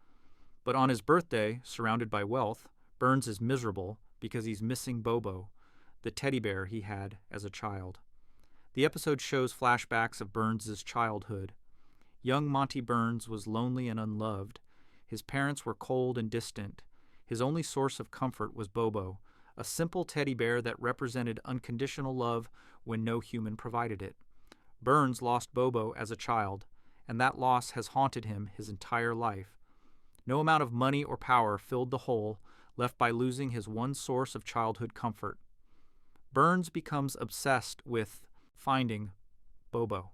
But on his birthday, surrounded by wealth, Burns is miserable because he's missing Bobo, the teddy bear he had as a child. The episode shows flashbacks of Burns' childhood. Young Monty Burns was lonely and unloved. His parents were cold and distant. His only source of comfort was Bobo, a simple teddy bear that represented unconditional love when no human provided it. Burns lost Bobo as a child, and that loss has haunted him his entire life. No amount of money or power filled the hole left by losing his one source of childhood comfort. Burns becomes obsessed with finding Bobo.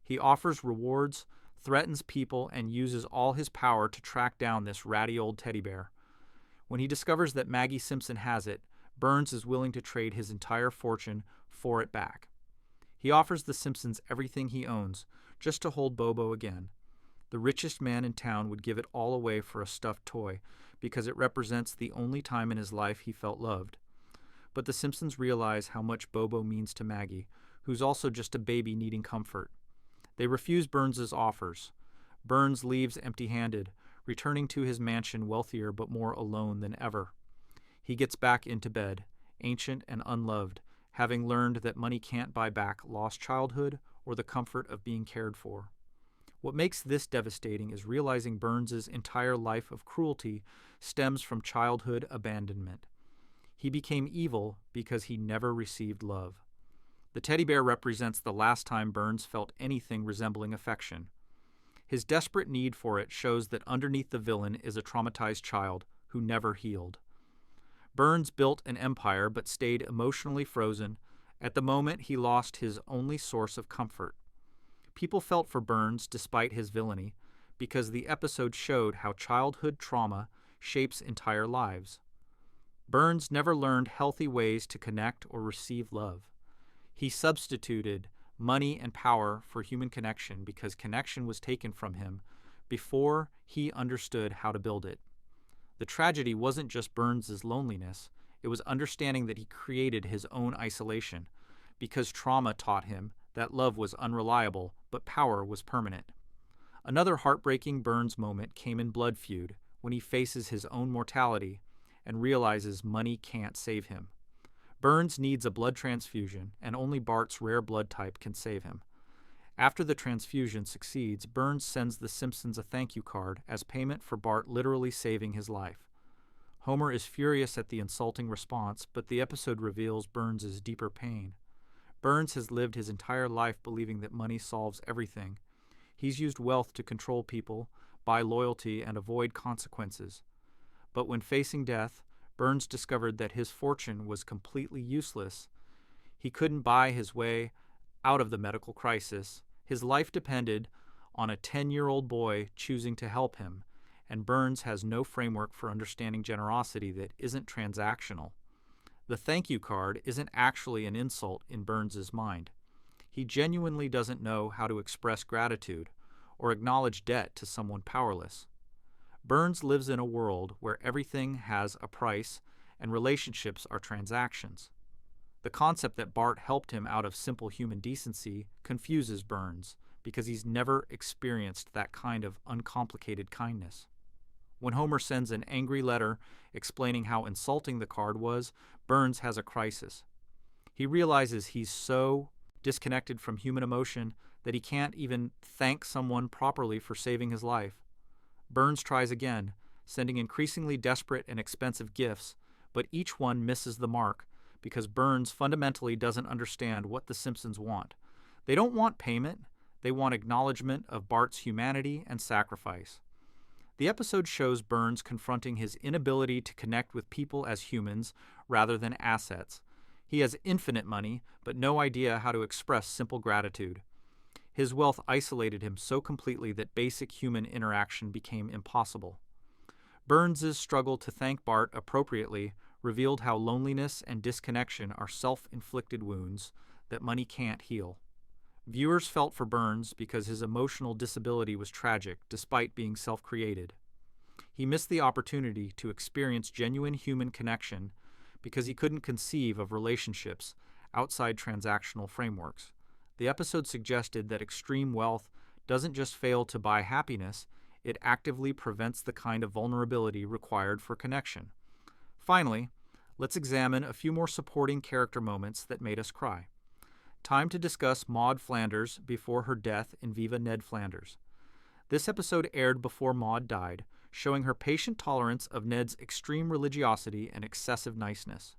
He offers rewards, threatens people, and uses all his power to track down this ratty old teddy bear. When he discovers that Maggie Simpson has it, Burns is willing to trade his entire fortune for it back. He offers the Simpsons everything he owns, just to hold Bobo again. The richest man in town would give it all away for a stuffed toy, because it represents the only time in his life he felt loved. But the Simpsons realize how much Bobo means to Maggie, who's also just a baby needing comfort. They refuse Burns's offers. Burns leaves empty-handed, returning to his mansion wealthier but more alone than ever. He gets back into bed, ancient and unloved, having learned that money can't buy back lost childhood or the comfort of being cared for. What makes this devastating is realizing Burns's entire life of cruelty stems from childhood abandonment. He became evil because he never received love. The teddy bear represents the last time Burns felt anything resembling affection. His desperate need for it shows that underneath the villain is a traumatized child who never healed. Burns built an empire but stayed emotionally frozen. At the moment, he lost his only source of comfort. People felt for Burns despite his villainy because the episode showed how childhood trauma shapes entire lives. Burns never learned healthy ways to connect or receive love. He substituted money and power for human connection because connection was taken from him before he understood how to build it. The tragedy wasn't just Burns's loneliness, it was understanding that he created his own isolation because trauma taught him that love was unreliable, but power was permanent. Another heartbreaking Burns moment came in Blood Feud, when he faces his own mortality and realizes money can't save him. Burns needs a blood transfusion, and only Bart's rare blood type can save him. After the transfusion succeeds, Burns sends the Simpsons a thank you card as payment for Bart literally saving his life. Homer is furious at the insulting response, but the episode reveals Burns' deeper pain. Burns has lived his entire life believing that money solves everything. He's used wealth to control people, buy loyalty, and avoid consequences. But when facing death, Burns discovered that his fortune was completely useless. He couldn't buy his way out of the medical crisis. His life depended on a 10-year-old boy choosing to help him, and Burns has no framework for understanding generosity that isn't transactional. The thank you card isn't actually an insult in Burns's mind. He genuinely doesn't know how to express gratitude or acknowledge debt to someone powerless. Burns lives in a world where everything has a price and relationships are transactions. The concept that Bart helped him out of simple human decency confuses Burns because he's never experienced that kind of uncomplicated kindness. When Homer sends an angry letter explaining how insulting the card was, Burns has a crisis. He realizes he's so disconnected from human emotion that he can't even thank someone properly for saving his life. Burns tries again, sending increasingly desperate and expensive gifts, but each one misses the mark because Burns fundamentally doesn't understand what the Simpsons want. They don't want payment, they want acknowledgement of Bart's humanity and sacrifice. The episode shows Burns confronting his inability to connect with people as humans rather than assets. He has infinite money, but no idea how to express simple gratitude. His wealth isolated him so completely that basic human interaction became impossible. Burns's struggle to thank Bart appropriately revealed how loneliness and disconnection are self-inflicted wounds that money can't heal. Viewers felt for Burns because his emotional disability was tragic despite being self-created. He missed the opportunity to experience genuine human connection because he couldn't conceive of relationships outside transactional frameworks. The episode suggested that extreme wealth doesn't just fail to buy happiness, it actively prevents the kind of vulnerability required for connection. Finally, let's examine a few more supporting character moments that made us cry. Time to discuss Maud Flanders before her death in Viva Ned Flanders. This episode aired before Maud died, showing her patient tolerance of Ned's extreme religiosity and excessive niceness.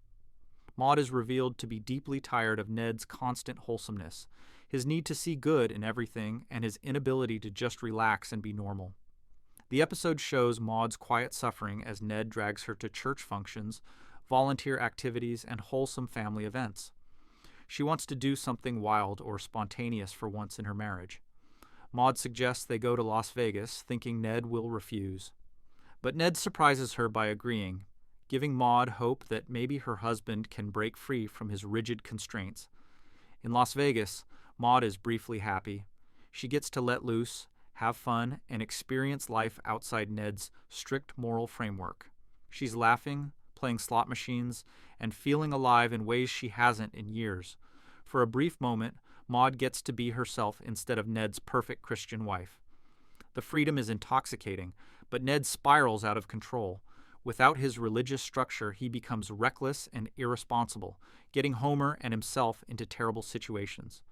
Maud is revealed to be deeply tired of Ned's constant wholesomeness, his need to see good in everything, and his inability to just relax and be normal. The episode shows Maud's quiet suffering as Ned drags her to church functions, volunteer activities, and wholesome family events. She wants to do something wild or spontaneous for once in her marriage. Maud suggests they go to Las Vegas, thinking Ned will refuse. But Ned surprises her by agreeing, giving Maud hope that maybe her husband can break free from his rigid constraints. In Las Vegas, Maud is briefly happy. She gets to let loose, have fun, and experience life outside Ned's strict moral framework. She's laughing, playing slot machines, and feeling alive in ways she hasn't in years. For a brief moment, Maud gets to be herself instead of Ned's perfect Christian wife. The freedom is intoxicating, but Ned spirals out of control. Without his religious structure, he becomes reckless and irresponsible, getting Homer and himself into terrible situations.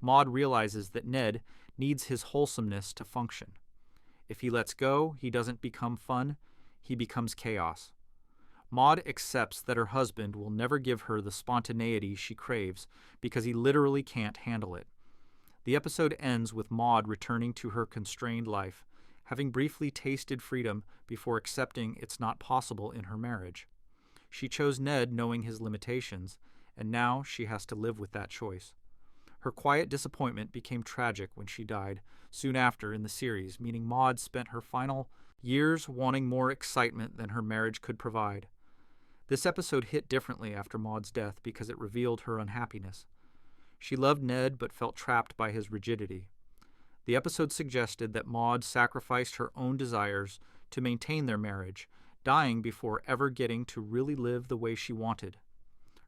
Maud realizes that Ned needs his wholesomeness to function. If he lets go, he doesn't become fun, he becomes chaos. Maud accepts that her husband will never give her the spontaneity she craves because he literally can't handle it. The episode ends with Maud returning to her constrained life, having briefly tasted freedom before accepting it's not possible in her marriage. She chose Ned knowing his limitations, and now she has to live with that choice. Her quiet disappointment became tragic when she died soon after in the series, meaning Maud spent her final years wanting more excitement than her marriage could provide. This episode hit differently after Maud's death because it revealed her unhappiness. She loved Ned but felt trapped by his rigidity. The episode suggested that Maud sacrificed her own desires to maintain their marriage, dying before ever getting to really live the way she wanted.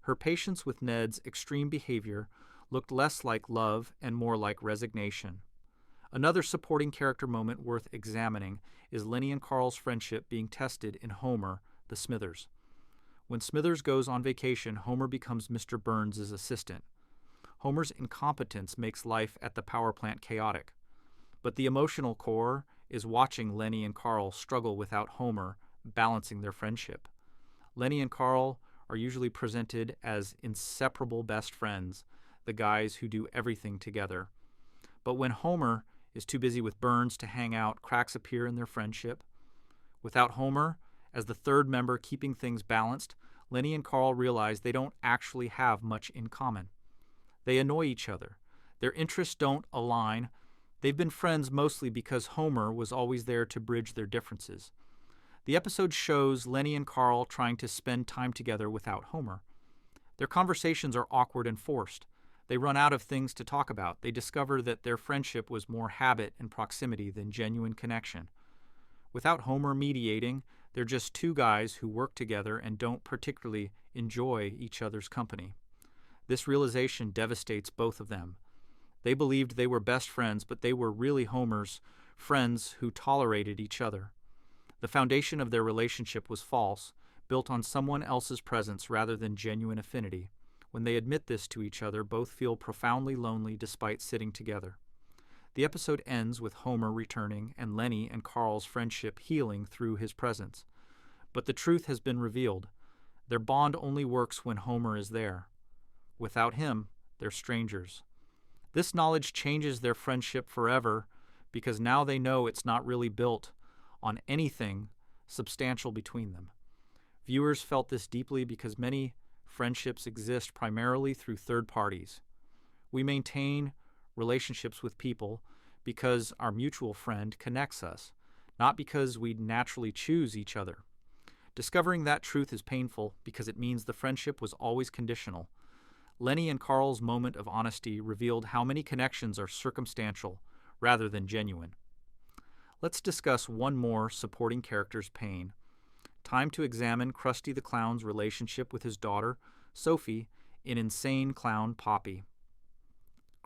Her patience with Ned's extreme behavior looked less like love and more like resignation. Another supporting character moment worth examining is Lenny and Carl's friendship being tested in Homer, the Smithers. When Smithers goes on vacation, Homer becomes Mr. Burns' assistant. Homer's incompetence makes life at the power plant chaotic. But the emotional core is watching Lenny and Carl struggle without Homer, balancing their friendship. Lenny and Carl are usually presented as inseparable best friends, the guys who do everything together. But when Homer is too busy with Burns to hang out, cracks appear in their friendship. Without Homer, as the third member keeping things balanced, Lenny and Carl realize they don't actually have much in common. They annoy each other. Their interests don't align. They've been friends mostly because Homer was always there to bridge their differences. The episode shows Lenny and Carl trying to spend time together without Homer. Their conversations are awkward and forced. They run out of things to talk about. They discover that their friendship was more habit and proximity than genuine connection. Without Homer mediating, they're just two guys who work together and don't particularly enjoy each other's company. This realization devastates both of them. They believed they were best friends, but they were really Homer's friends who tolerated each other. The foundation of their relationship was false, built on someone else's presence rather than genuine affinity. When they admit this to each other, both feel profoundly lonely despite sitting together. The episode ends with Homer returning and Lenny and Carl's friendship healing through his presence. But the truth has been revealed. Their bond only works when Homer is there. Without him, they're strangers. This knowledge changes their friendship forever because now they know it's not really built on anything substantial between them. Viewers felt this deeply because many friendships exist primarily through third parties. We maintain relationships with people because our mutual friend connects us, not because we naturally choose each other. Discovering that truth is painful because it means the friendship was always conditional. Lenny and Carl's moment of honesty revealed how many connections are circumstantial rather than genuine. Let's discuss one more supporting character's pain. Time to examine Krusty the Clown's relationship with his daughter, Sophie, in Insane Clown Poppy.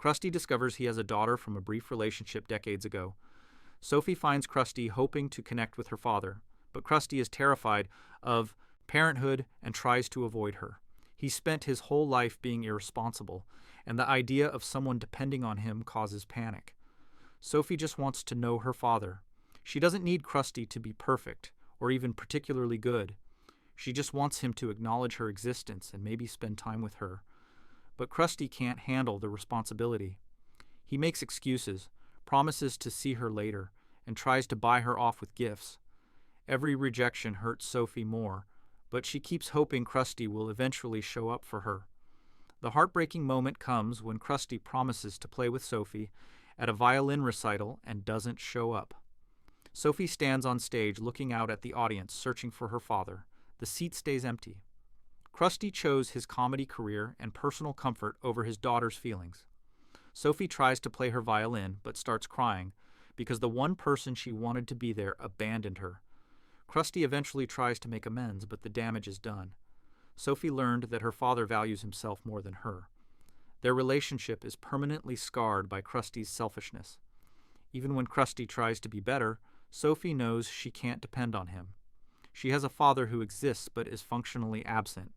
Krusty discovers he has a daughter from a brief relationship decades ago. Sophie finds Krusty hoping to connect with her father, but Krusty is terrified of parenthood and tries to avoid her. He spent his whole life being irresponsible, and the idea of someone depending on him causes panic. Sophie just wants to know her father. She doesn't need Krusty to be perfect, or even particularly good. She just wants him to acknowledge her existence and maybe spend time with her. But Krusty can't handle the responsibility. He makes excuses, promises to see her later, and tries to buy her off with gifts. Every rejection hurts Sophie more, but she keeps hoping Krusty will eventually show up for her. The heartbreaking moment comes when Krusty promises to play with Sophie at a violin recital and doesn't show up. Sophie stands on stage looking out at the audience, searching for her father. The seat stays empty. Krusty chose his comedy career and personal comfort over his daughter's feelings. Sophie tries to play her violin, but starts crying because the one person she wanted to be there abandoned her. Krusty eventually tries to make amends, but the damage is done. Sophie learned that her father values himself more than her. Their relationship is permanently scarred by Krusty's selfishness. Even when Krusty tries to be better, Sophie knows she can't depend on him. She has a father who exists but is functionally absent.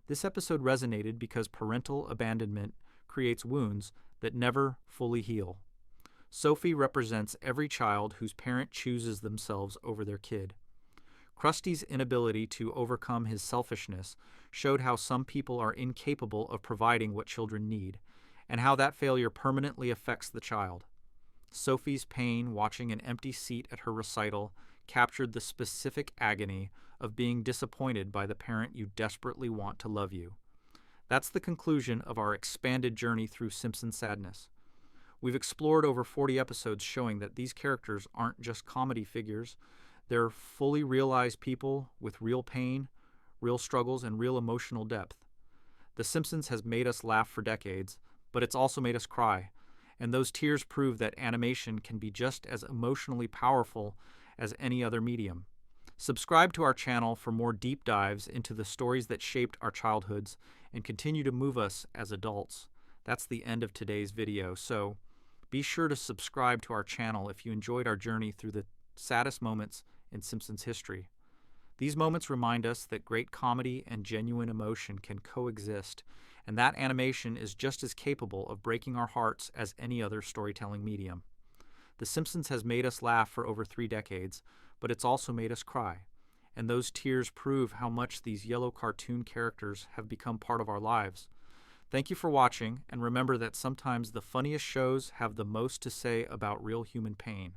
This episode resonated because parental abandonment creates wounds that never fully heal. Sophie represents every child whose parent chooses themselves over their kid. Krusty's inability to overcome his selfishness showed how some people are incapable of providing what children need, and how that failure permanently affects the child. Sophie's pain watching an empty seat at her recital captured the specific agony of being disappointed by the parent you desperately want to love you. That's the conclusion of our expanded journey through Simpsons sadness. We've explored over 40 episodes showing that these characters aren't just comedy figures. They're fully realized people with real pain, real struggles, and real emotional depth. The Simpsons has made us laugh for decades, but it's also made us cry. And those tears prove that animation can be just as emotionally powerful as any other medium. Subscribe to our channel for more deep dives into the stories that shaped our childhoods and continue to move us as adults. That's the end of today's video, so be sure to subscribe to our channel if you enjoyed our journey through the saddest moments in Simpsons history. These moments remind us that great comedy and genuine emotion can coexist, and that animation is just as capable of breaking our hearts as any other storytelling medium. The Simpsons has made us laugh for over 3 decades, but it's also made us cry. And those tears prove how much these yellow cartoon characters have become part of our lives. Thank you for watching, and remember that sometimes the funniest shows have the most to say about real human pain.